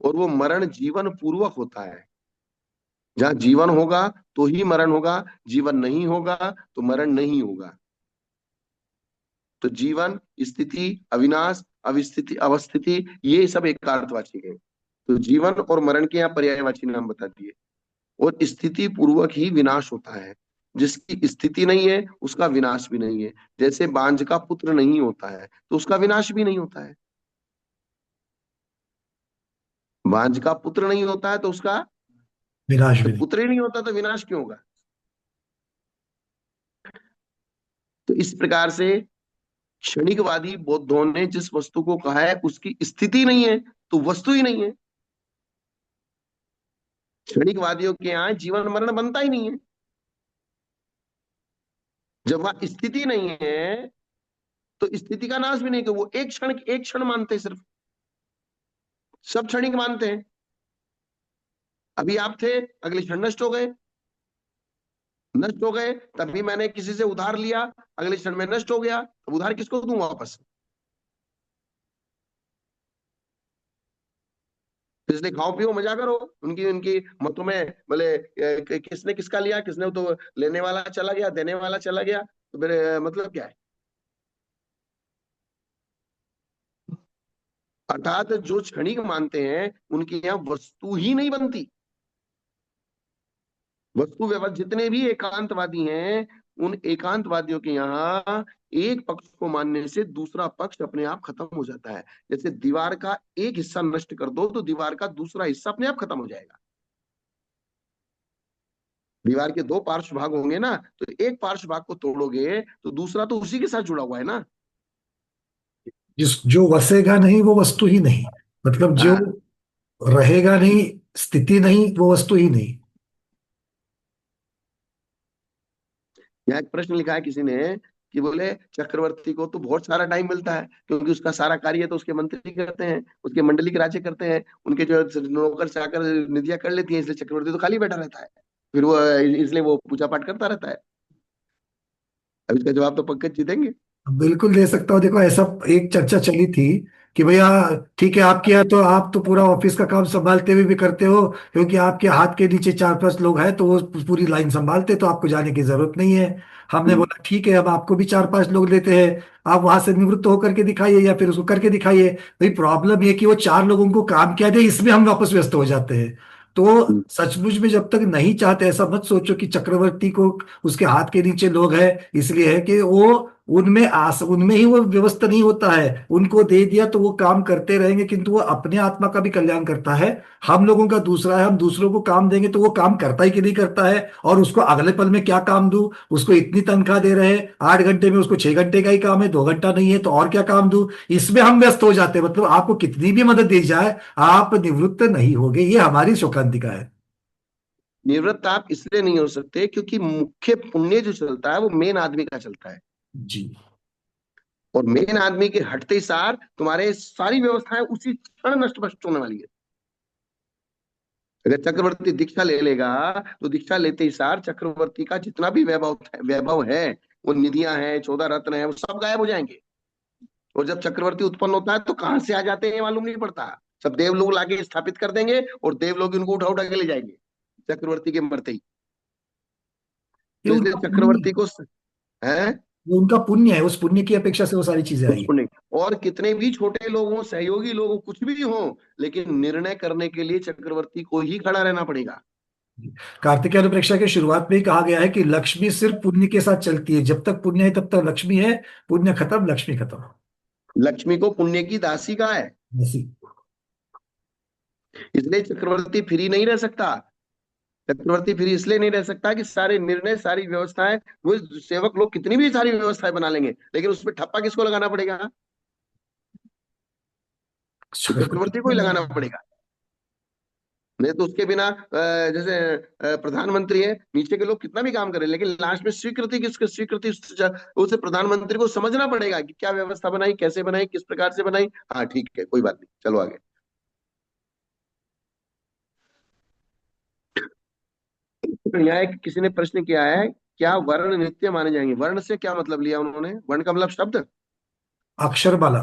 और वो मरण जीवन पूर्वक होता है। जहां जीवन होगा तो ही मरण होगा, जीवन नहीं होगा तो मरण नहीं होगा। तो जीवन, स्थिति, अविनाश, अविस्थिति, अवस्थिति, ये सब एकार्थवाची है। तो जीवन और मरण के यहाँ पर्यायवाची नाम बता दिए। और स्थिति पूर्वक ही विनाश होता है। जिसकी स्थिति नहीं है उसका विनाश भी नहीं है। जैसे बांझ का पुत्र नहीं होता है तो उसका विनाश भी नहीं होता है। बांझ का पुत्र नहीं होता है तो उसका, विनाश भी जब नहीं। पुत्र ही नहीं होता तो विनाश क्यों होगा? तो इस प्रकार से क्षणिकवादी बौद्धों ने जिस वस्तु को कहा है उसकी स्थिति नहीं है तो वस्तु ही नहीं है। क्षणिकवादियों के यहाँ जीवन मरण बनता ही नहीं है। जब वहां स्थिति नहीं है तो स्थिति का नाश भी नहीं, कि वो एक क्षण मानते हैं सिर्फ। सब क्षणिक मानते हैं। अभी आप थे, अगले क्षण नष्ट हो गए। नष्ट हो गए तभी मैंने किसी से उधार लिया, अगले क्षण में नष्ट हो गया, अब उधार किसको दूं वापस? तो इसलिए खाओ पियो मजा करो। उनकी उनकी मतों में बोले किसने किसका लिया, किसने, तो लेने वाला चला गया, देने वाला चला गया, तो फिर मतलब क्या है? अर्थात जो क्षणिक मानते हैं उनके यहाँ वस्तु ही नहीं बनती। वस्तु व्यवहार जितने भी एकांतवादी हैं, उन एकांतवादियों के यहाँ एक पक्ष को मानने से दूसरा पक्ष अपने आप खत्म हो जाता है। जैसे दीवार का एक हिस्सा नष्ट कर दो तो दीवार का दूसरा हिस्सा अपने आप खत्म हो जाएगा। दीवार के 2 पार्श्व भाग होंगे ना, तो एक पार्श्व भाग को तोड़ोगे तो दूसरा तो उसी के साथ जुड़ा हुआ है ना। जिस जो वसेगा नहीं वो वस्तु ही नहीं, मतलब जो हाँ, रहेगा नहीं, स्थिति नहीं, वो वस्तु ही नहीं। यहाँ एक प्रश्न लिखा है किसी ने कि बोले चक्रवर्ती को तो बहुत सारा टाइम मिलता है क्योंकि उसका सारा कार्य तो उसके मंत्री करते हैं, उसके मंडली के राज्य करते हैं, उनके जो नौकर चाकर निधियां कर लेती हैं, इसलिए चक्रवर्ती तो खाली बैठा रहता है। फिर वो इसलिए वो पूजा पाठ करता रहता है। अब इसका जवाब तो पंकज जी देंगे। बिल्कुल दे सकता हूँ। देखो, ऐसा एक चर्चा चली थी कि भैया ठीक है, आपके यहाँ तो आप तो पूरा ऑफिस का काम संभालते हुए भी करते हो, क्योंकि आपके हाथ के नीचे 4-5 लोग हैं तो वो पूरी लाइन संभालते, तो आपको जाने की जरूरत नहीं है। हमने हम्म, बोला ठीक है, अब आपको भी 4-5 लोग लेते हैं, आप वहां से निवृत्त होकर के दिखाइए या फिर उसको करके दिखाइए। भाई प्रॉब्लम ये कि वो 4 लोगों को काम क्या दे, इसमें हम वापस व्यस्त हो जाते हैं। तो हम्म। सचमुच में जब तक नहीं चाहते, ऐसा मत सोचो कि चक्रवर्ती को उसके हाथ के नीचे लोग हैं इसलिए है कि वो उनमें ही वो व्यवस्था नहीं होता है, उनको दे दिया तो वो काम करते रहेंगे, किंतु वो अपने आत्मा का भी कल्याण करता है। हम लोगों का दूसरा है, हम दूसरों को काम देंगे तो वो काम करता ही कि नहीं करता है, और उसको अगले पल में क्या काम दूं, उसको इतनी तनख्वाह दे रहे हैं 8 घंटे में, उसको 6 घंटे का ही काम है, 2 घंटा नहीं है तो और क्या काम दूं, इसमें हम व्यस्त हो जाते हैं। मतलब आपको कितनी भी मदद दी जाए, आप निवृत्त नहीं होगे, ये हमारी शोकांतिका है। निवृत्त आप इसलिए नहीं हो सकते क्योंकि मुख्य पुण्य जो चलता है वो मेन आदमी का चलता है। जी। और मेन आदमी के हटते ही सार तुम्हारे सारी व्यवस्थाएं उसी क्षण नष्ट भ्रष्ट होने वाली है। अगर चक्रवर्ती दीक्षा ले लेगा तो दीक्षा लेते ही सार चक्रवर्ती का जितना भी वैभव है, वो निधियां हैं, 14 रत्न है, वो सब गायब हो जाएंगे। और जब चक्रवर्ती उत्पन्न होता है तो कहां से आ जाते हैं मालूम नहीं पड़ता। सब देव लोग लाके स्थापित कर देंगे और देव लोग इनको उठा उठा के ले जाएंगे चक्रवर्ती के मरते ही। ये तो इसलिए उनका पुण्य चक्रवर्ती को है ये उनका पुण्य है, उस पुण्य की अपेक्षा से वो सारी चीजें आई। पुण्य। और कितने भी छोटे लोग हों, सहयोगी लोग हों, कुछ भी हों, लेकिन निर्णय करने के लिए चक्रवर्ती को ही खड़ा रहना पड़ेगा। कार्तिकेय अनुप्रेक्षा की शुरुआत में ही कहा गया है कि लक्ष्मी सिर्फ पुण्य के साथ चलती है, जब तक पुण्य है तब तक लक्ष्मी है, पुण्य खत्म लक्ष्मी खत्म। लक्ष्मी को पुण्य की दासी कहा है। ऐसी। इसलिए चक्रवर्ती फ्री नहीं रह सकता। चक्रवर्ती फ्री इसलिए नहीं रह सकता कि सारे निर्णय, सारी व्यवस्थाएं, वो सेवक लोग कितनी भी सारी व्यवस्थाएं बना लेंगे, लेकिन उसमें ठप्पा किसको लगाना पड़ेगा? तो चक्रवर्ती चक्रवर्ती को ही लगाना पड़ेगा। नहीं तो उसके बिना जैसे प्रधानमंत्री है, नीचे के लोग कितना भी काम करें, लेकिन लास्ट में स्वीकृति किसकी? स्वीकृति उसे प्रधानमंत्री को समझना पड़ेगा कि क्या व्यवस्था बनाई, कैसे बनाई, किस प्रकार से बनाई। हाँ ठीक है, कोई बात नहीं, चलो आगे। तो यहाँ एक किसी ने प्रश्न किया है, क्या वर्ण नित्य माने जाएंगे? वर्ण से क्या मतलब लिया उन्होंने? वर्ण का मतलब शब्द, अक्षरमाला।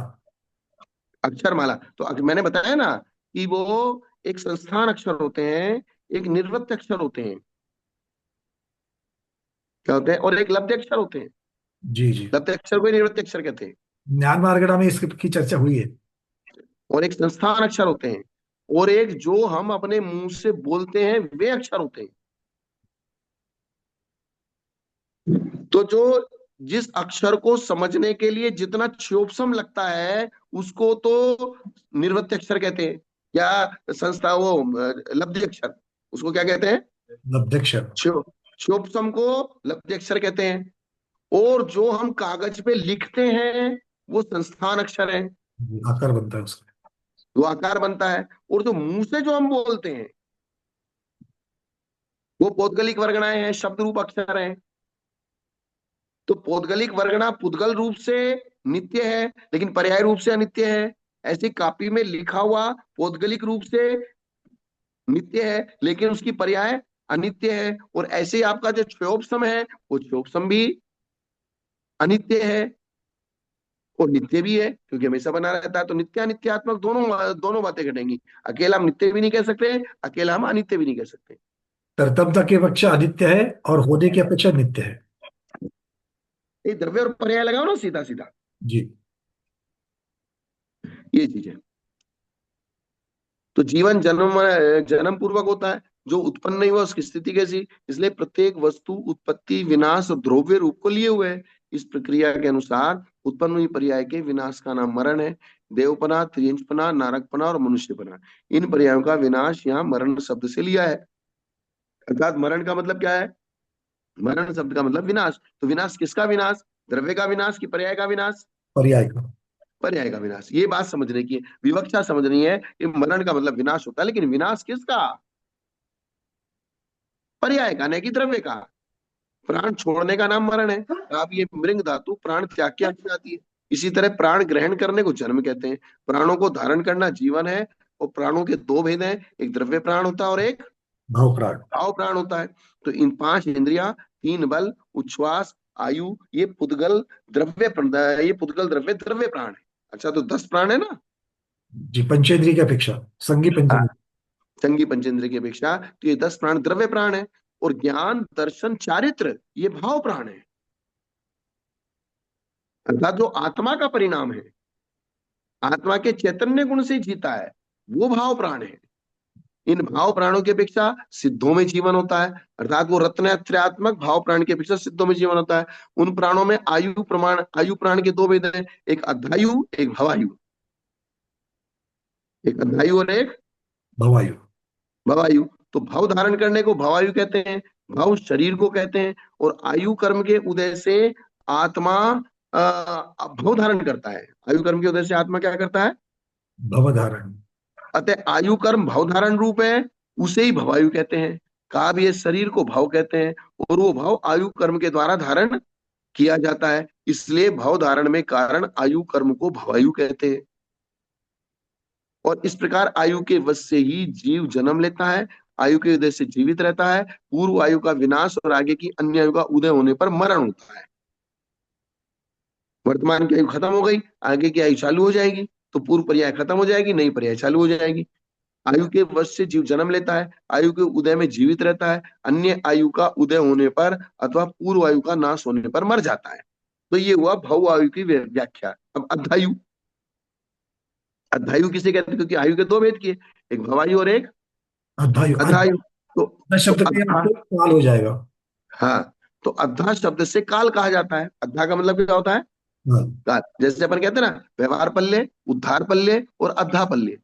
अक्षरमाला। तो मैंने बताया ना कि वो एक संस्थान अक्षर होते हैं, एक निर्वृत्त अक्षर होते हैं, क्या होते हैं, और एक लब्ध अक्षर होते हैं। जी जी। लब्ध अक्षर को ही निर्वृत्त अक्षर कहते हैं। ज्ञान मार्गड़ा में इसकी चर्चा हुई है। और एक संस्थान अक्षर होते हैं, और एक जो हम अपने मुंह से बोलते हैं वे अक्षर होते हैं। तो जो जिस अक्षर को समझने के लिए जितना क्षोभसम लगता है, उसको तो निर्वृत्त अक्षर कहते हैं, या संस्था वो लब्ध अक्षर, उसको क्या कहते हैं? लब्धक्षर। क्षोभसम को लब्ध अक्षर कहते हैं। और जो हम कागज पे लिखते हैं वो संस्थान अक्षर है, आकार बनता है उसका। वो आकार बनता है। और जो मुंह से जो हम बोलते हैं वो पौद्गलिक वर्गणाएं हैं, शब्द रूप अक्षर हैं। तो पौद्गलिक वर्गना पुद्गल रूप से नित्य है, लेकिन पर्याय रूप से अनित्य है। ऐसी कॉपी में लिखा हुआ पौद्गलिक रूप से नित्य है, लेकिन उसकी पर्याय अनित्य है। और ऐसे ही आपका जो क्षोभसम है, वो क्षोभसम भी अनित्य है और नित्य भी है, क्योंकि हमेशा बना रहता है। तो नित्य अनित्यात्मक दोनों दोनों बातें घटेंगी। अकेला हम नित्य भी नहीं कह सकते, अकेला हम अनित्य भी नहीं कह सकते। तरतमता की अपेक्षा अनित्य है और होने की अपेक्षा नित्य है। ये द्रव्य और पर्याय लगाओ ना सीधा सीधा, जी। ये चीज है। तो जीवन जन्म जन्म पूर्वक होता है, जो उत्पन्न नहीं हुआ उसकी स्थिति कैसी? इसलिए प्रत्येक वस्तु उत्पत्ति, विनाश और ध्रुव्य रूप को लिए हुए है। इस प्रक्रिया के अनुसार उत्पन्न हुई पर्याय के विनाश का नाम मरण है। देवपना, त्रियंचपना, नारकपना और मनुष्यपना, इन पर्यायों का विनाश यहाँ मरण शब्द से लिया है। अर्थात मरण का मतलब क्या है? मरण शब्द का मतलब विनाश। तो विनाश किसका विनाश? द्रव्य का विनाश कि पर्याय का विनाश? पर्याय का। पर्याय का विनाश। ये बात समझने की है, विवक्षा समझनी है कि मरण का मतलब विनाश होता है, लेकिन विनाश किसका? पर्याय का, नहीं कि द्रव्य का। प्राण छोड़ने का नाम मरण है। आप ये मृंग धातु प्राण त्याग के अंत में आती है। इसी तरह प्राण ग्रहण करने को जन्म कहते हैं। प्राणों को धारण करना जीवन है। और प्राणों के दो भेद हैं, एक द्रव्य प्राण होता है और एक भाव प्राण। भाव प्राण होता है। तो इन 5 इंद्रिया, 3 बल, उच्छ्वास, आयु, ये पुद्गल द्रव्य द्रव्य प्राण है। अच्छा, तो 10 प्राण है ना। जी, पंचेंद्रिय की अपेक्षा, संगी हाँ, पंचेंद्रिय। संगी पंचेंद्रिय की अपेक्षा। तो ये 10 प्राण द्रव्य प्राण है, और ज्ञान दर्शन चारित्र ये भाव प्राण है, अर्थात जो आत्मा का परिणाम है, आत्मा के चैतन्य गुण से जीता है, वो भाव प्राण है। इन भाव प्राणों की अपेक्षा सिद्धों में जीवन होता है, अर्थात वो रत्नत्रयात्मक भाव प्राण की अपेक्षा सिद्धों में जीवन होता है। उन प्राणों में आयु प्राण के दो भेद हैं, एक अधायु एक भवायु। एक अधायु और एक भवायु। भवायु। तो भव धारण करने को भवायु कहते हैं, भव शरीर को कहते हैं, और आयु कर्म के उदय से आत्मा भव धारण करता है। आयु कर्म के उदय से आत्मा क्या करता है? भवधारण। अतः आयु कर्म भव धारण रूप है, उसे ही भवायु कहते हैं। कहा भी ये शरीर को भव कहते हैं, और वो भव आयु कर्म के द्वारा धारण किया जाता है, इसलिए भव धारण में कारण आयु कर्म को भवायु कहते हैं। और इस प्रकार आयु के वश से ही जीव जन्म लेता है, आयु के उदय से जीवित रहता है, पूर्व आयु का विनाश और आगे की अन्य आयु का उदय होने पर मरण होता है। वर्तमान की आयु खत्म हो गई, आगे की आयु चालू हो जाएगी, तो पूर्व पर्याय खत्म हो जाएगी, नई पर्याय चालू हो जाएगी। आयु के वश से जीव जन्म लेता है, आयु के उदय में जीवित रहता है, अन्य आयु का उदय होने पर अथवा पूर्व आयु का नाश होने पर मर जाता है। तो ये हुआ भव आयु की व्याख्या। अब अधायु, अधायु किसे कहते हैं? क्योंकि आयु के दो भेद किए, एक भवायु और एक अधायु, अधायु। तो अधा तो शब्द पे अद्धा, आपको काल हो जाएगा। हाँ, तो अद्धा शब्द से काल कहा जाता है। अद्धा का मतलब क्या होता है? हाँ। काल। जैसे अपन कहते हैं ना, व्यवहार पल्ले, उद्धार पल्ले और अद्धा पल्ले।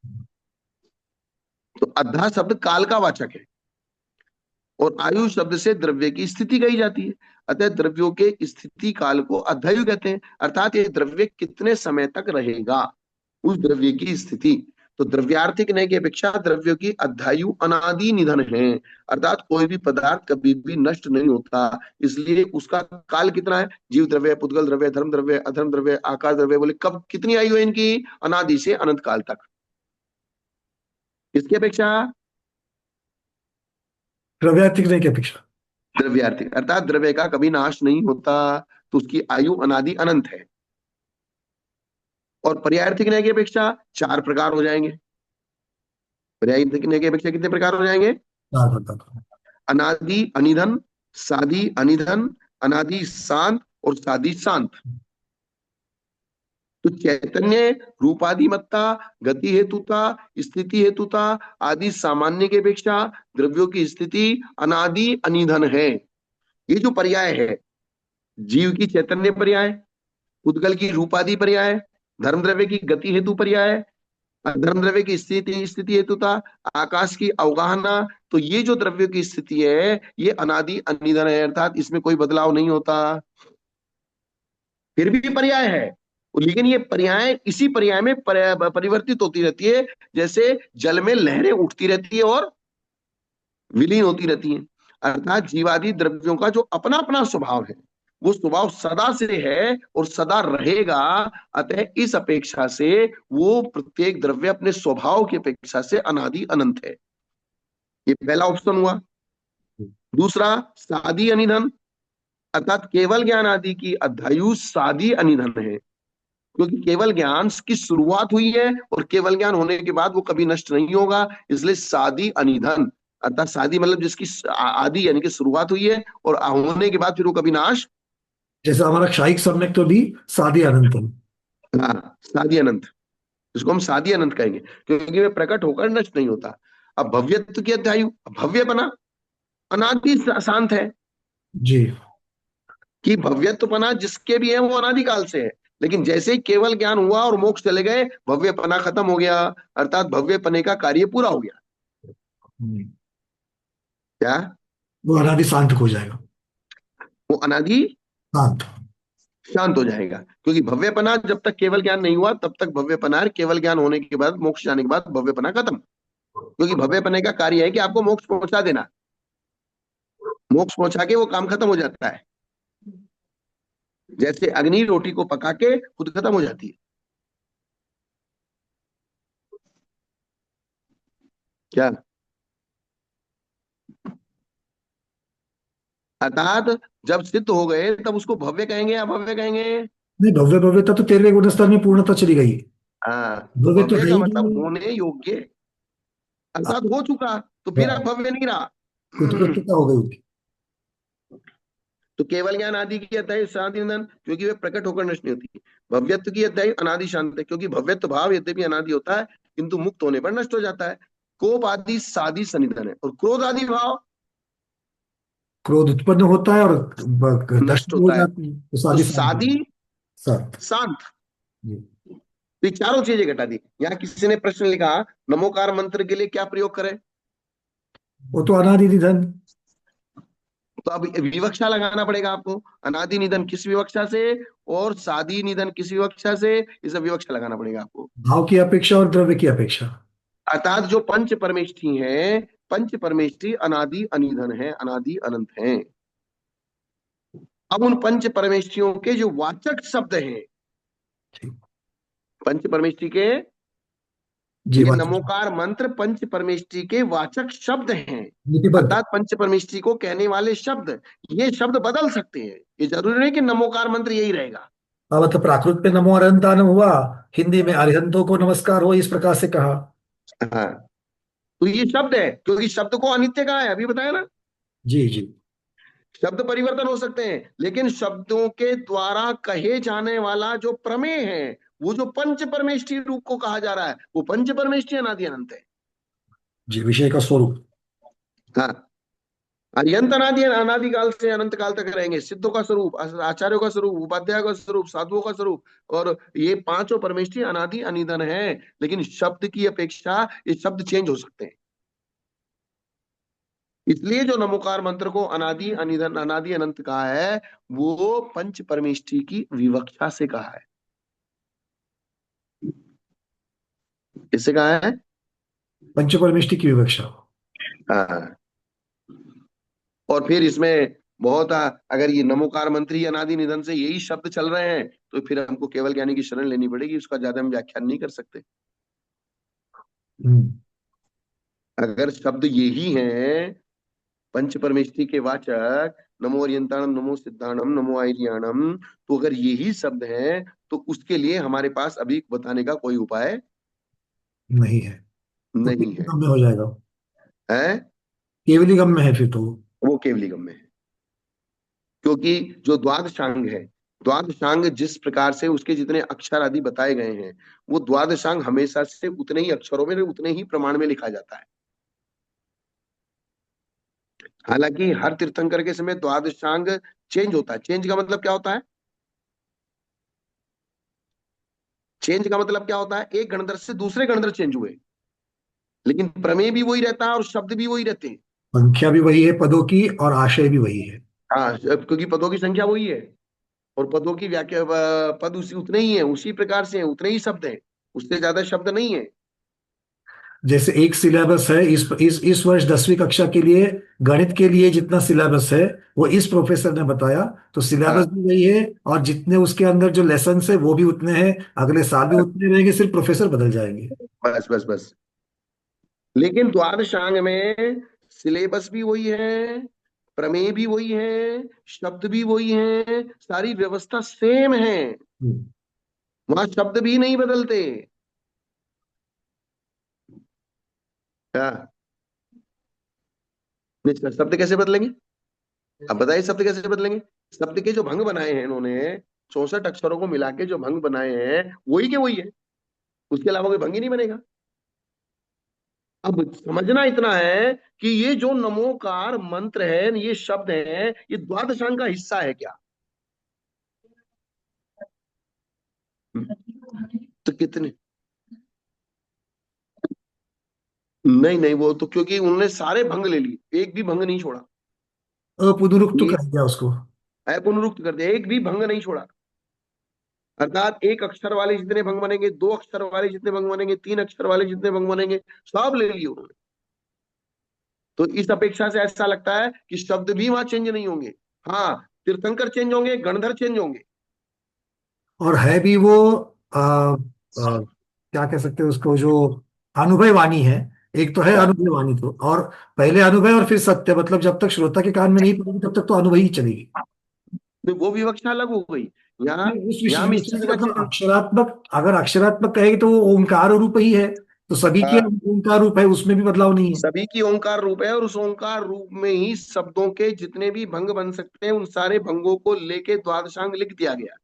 तो अद्धा शब्द काल का वाचक है, और आयु शब्द से द्रव्य की स्थिति कही जाती है। अतः द्रव्यों के स्थिति काल को अध्यायु कहते हैं, अर्थात ये द्रव्य कितने समय तक रहेगा, उस द्रव्य की स्थिति। तो द्रव्यार्थिक नय की अपेक्षा द्रव्यों की अध्यायु अनादि निधन है, अर्थात कोई भी पदार्थ कभी भी नष्ट नहीं होता, इसलिए उसका काल कितना है? जीव द्रव्य, पुद्गल द्रव्य, धर्म द्रव्य, अधर्म द्रव्य, आकाश द्रव्य, बोले कब कितनी आयु है इनकी? अनादि से अनंत काल तक। इसकी अपेक्षा द्रव्यात्मक नहीं की अपेक्षा। द्रव्यार्थिक, अर्थात द्रव्य का कभी नाश नहीं होता, तो उसकी आयु अनादि अनंत है। और पर्यायर्थिक न्याय की अपेक्षा चार प्रकार हो जाएंगे। पर्यायर्थिक न्याय की अपेक्षा कितने प्रकार हो जाएंगे? चार बता। अनादि अनिधन, सादि अनिधन, अनादि शांत और सादि शांत। तो चैतन्य रूपाधिमत्ता, गति हेतुता, स्थिति हेतुता आदि सामान्य की अपेक्षा द्रव्यों की स्थिति अनादि अनिधन है। ये जो पर्याय है, जीव की चैतन्य पर्याय, उद्गल की रूपादि पर्याय, धर्म द्रव्य की गति हेतु पर्याय, धर्म द्रव्य की स्थिति स्थिति हेतुता, आकाश की अवगाहना। तो ये जो द्रव्य की स्थिति है, ये अनादि अनिधन है, अर्थात इसमें कोई बदलाव नहीं होता। फिर भी पर्याय है, लेकिन ये पर्याय इसी पर्याय में परिवर्तित होती रहती है, जैसे जल में लहरें उठती रहती है और विलीन होती रहती हैं। अर्थात जीवादि द्रव्यों का जो अपना अपना स्वभाव है, वो स्वभाव सदा से है और सदा रहेगा। अतः इस अपेक्षा से वो प्रत्येक द्रव्य अपने स्वभाव की अपेक्षा से अनादि अनंत है। ये पहला ऑप्शन हुआ। दूसरा सादी अनिधन, अर्थात केवल ज्ञान आदि की अध्यायु सादी अनिधन है, क्योंकि केवल ज्ञान की शुरुआत हुई है और केवल ज्ञान होने के बाद वो कभी नष्ट नहीं होगा, इसलिए सादी अनिधन। अर्थात सादी मतलब जिसकी आदि यानी कि शुरुआत हुई है और होने के बाद फिर वो कभी नाश। जैसे हमारा क्षायिक सम्यक तो भी सादी अनंतम। हाँ, सादी अनंत, इसको हम सादी अनंत कहेंगे, क्योंकि वे प्रकट होकर नष्ट नहीं होता। अब भव्यत्व की अध्यायु, भव्यपना अनादि शांत है, जी। कि भव्यत्वपना जिसके भी है वो अनादिकाल से है, लेकिन जैसे ही केवल ज्ञान हुआ और मोक्ष चले गए, भव्यपना खत्म हो गया, अर्थात भव्यपने का कार्य पूरा हो गया। क्या? वो अनादि शांत हो जाएगा। वो अनादि शांत। शांत हो जाएगा, क्योंकि भव्यपना जब तक केवल ज्ञान नहीं हुआ तब तक भव्यपना है, केवल ज्ञान होने के बाद मोक्ष जाने के बाद भव्यपना खत्म। क्योंकि भव्यपने का कार्य है कि आपको मोक्ष पहुंचा देना, मोक्ष पहुंचा के वो काम खत्म हो जाता है। जैसे अग्नि रोटी को पका के खुद खत्म हो जाती है। क्या? अर्थात जब सिद्ध हो गए तब उसको भव्य कहेंगे या भव्य कहेंगे? नहीं, भव्य भव्यता तो 13वें गुणस्तर में पूर्णता चली गई। हाँ, तो भव्य तो भव्य है का ही मतलब नहीं। होने योग्य, आ- अर्थात हो चुका, तो फिर अब हाँ, भव्य नहीं रहा। उत्कृष्टता हो गई। तो केवल ज्ञान आदि की अध्याय शांति निधन, क्योंकि वे प्रकट होकर नष्ट नहीं होती। भव्यत्व की अध्याय अनादि शांत है, क्योंकि भव्यत्व भाव यद्यपि अनादि होता है किंतु मुक्त होने पर नष्ट हो जाता है। कोप आदि सादि सनिधन है, और क्रोध आदि भाव क्रोध उत्पन्न होता है और नष्ट नष्ट हो होता है। जाती है, तो तो शादी शांति। सादि सत। शांत, जी। तो ये चारों चीजें घटा दी। यहाँ किसी ने प्रश्न लिखा, नमोकार मंत्र के लिए क्या प्रयोग करें? वो तो अनादि निधन। तो अब विवक्षा लगाना पड़ेगा आपको, अनादि निधन किस विवक्षा से, और सादी निधन किस विवक्षा से, इसे विवक्षा लगाना पड़ेगा आपको। भाव की अपेक्षा और द्रव्य की अपेक्षा। अर्थात जो पंच परमेष्ठी हैं, पंच परमेष्ठी अनादि अनिधन है, अनादि अनंत हैं। अब उन पंच परमेष्ठियों के जो वाचक शब्द हैं, ठीक। पंच परमेष्ठी के, जी ये वाचक। नमोकार मंत्र पंच परमेष्ठी के वाचक शब्द हैं। नीतिबद्ध। अर्थात पंच परमेष्ठी को कहने वाले शब्द, ये शब्द बदल सकते हैं, ये जरूरी नहीं कि नमोकार मंत्र यही रहेगा। अवत प्राकृत में नमो अरहंतानम हुआ, हिंदी में अरिहंतों को नमस्कार हो, इस प्रकार से कहा। हाँ, तो ये शब्द है, क्योंकि शब्द को अनित्य कहा है, अभी बताया ना। जी जी। शब्द परिवर्तन हो सकते हैं, लेकिन शब्दों के द्वारा कहे जाने वाला जो प्रमेय है, वो जो पंच परमेष्ठी रूप को कहा जा रहा है, वो पंच परमेष्ठी अनादि अनंत है। जी, विषय का स्वरूप। हाँ, अत्यंत अनादि अनादि काल से अनंत काल तक रहेंगे। सिद्धों का स्वरूप, आचार्यों का स्वरूप, उपाध्याय का स्वरूप, साधुओं का स्वरूप, और ये पांचों परमेष्ठी अनादि अनिधन है। लेकिन शब्द की अपेक्षा ये शब्द चेंज हो सकते हैं। इसलिए जो नमोकार मंत्र को अनादि अनिधन अनादि अनंत कहा है, वो पंच परमेष्ठी की विवक्षा से कहा है। किससे कहा है? पंचपरमेष्टि की विवक्षा। हाँ। और फिर इसमें बहुत अगर ये नमोकार मंत्र ही अनादि निधन से यही शब्द चल रहे हैं, तो फिर हमको केवल ज्ञानी की शरण लेनी पड़ेगी, उसका ज्यादा हम व्याख्यान नहीं कर सकते। हम्म। अगर शब्द यही हैं, पंच परमेष्ठी के वाचक, नमो अरियंताणम, नमो सिद्धाणम, नमो आयरियाणम, तो अगर यही शब्द हैं, तो उसके लिए हमारे पास अभी बताने का कोई उपाय नहीं है। तो नहीं केवली है। गम्य हो जाएगा। है, केवली गम्य है फिर तो। वो केवलिगम में है। क्योंकि जो द्वादशांग है, द्वादशांग जिस प्रकार से उसके जितने अक्षर आदि बताए गए हैं, वो द्वादशांग हमेशा से उतने ही अक्षरों में, उतने ही प्रमाण में लिखा जाता है। हालांकि हर तीर्थंकर के समय द्वादशांग चेंज होता है। चेंज का मतलब क्या होता है? चेंज का मतलब क्या होता है? एक गणधर से दूसरे गणधर चेंज हुए, लेकिन प्रमेय भी वही रहता है और शब्द भी वही रहते हैं। संख्या भी वही है पदों की और आशय भी वही है। हाँ, क्योंकि पदों की संख्या वही है, और पदों की व्याख्या पद उसी उतने ही है, उसी प्रकार से है, उतने ही शब्द हैं, उससे ज्यादा शब्द नहीं है। जैसे एक सिलेबस है इस वर्ष 10वीं कक्षा के लिए, गणित के लिए जितना सिलेबस है वो इस प्रोफेसर ने बताया, तो सिलेबस हाँ, भी वही है और जितने उसके अंदर जो लेसन है वो भी उतने हैं, अगले साल भी उतने रहेंगे, सिर्फ प्रोफेसर बदल जाएंगे। बस बस बस। लेकिन द्वादशांग में सिलेबस भी वही है, प्रमेय भी वही है, शब्द भी वही है, सारी व्यवस्था सेम है। हम्म। वहां शब्द भी नहीं बदलते। हाँ, नहीं, शब्द कैसे बदलेंगे? अब बताइए, शब्द कैसे बदलेंगे? शब्द के जो भंग बनाए हैं इन्होंने, 64 अक्षरों को मिला के जो भंग बनाए हैं, वही के वही है, उसके अलावा कोई भंग ही नहीं बनेगा। अब समझना इतना है कि ये जो नमोकार मंत्र है, ये शब्द है, ये द्वादशांग का हिस्सा है क्या? तो कितने? नहीं नहीं, वो तो क्योंकि उन्होंने सारे भंग ले लिए, एक भी भंग नहीं छोड़ा। पुनरुक्त तो ये कर दिया उसको। पुनरुक्त कर दिया, एक भी भंग नहीं छोड़ा। अर्थात एक अक्षर वाले जितने भंग बनेंगे, दो अक्षर वाले जितने भंग बनेंगे, तीन अक्षर वाले जितने भंग बनेंगे, सब ले लिए उन्होंने। तो इस अपेक्षा से ऐसा लगता है कि शब्द भी वहां चेंज नहीं होंगे। हाँ, तीर्थंकर चेंज होंगे, गणधर चेंज होंगे। और है भी वो क्या कह सकते हैं उसको, जो अनुभव वाणी है। एक तो है हाँ, अनुभव वाणी, तो और पहले अनुभव और फिर सत्य, मतलब जब तक श्रोता के कान में नहीं पड़ेगी तब तक तो अनुभव ही चलेगी। तो वो विवक्षा अलग हो गई। यहाँ उस यहाँ हम इस विशेषण चीज से का मतलब चयन, अक्षरात्मक, अगर अक्षरात्मक कहेगी तो वो ओंकार रूप ही है, तो सभी के हाँ, ओंकार रूप है, उसमें भी बदलाव नहीं है। सभी की ओंकार रूप है, और उस ओंकार रूप में ही शब्दों के जितने भी भंग बन सकते हैं, उन सारे भंगों को लेके द्वादशांग लिख दिया गया।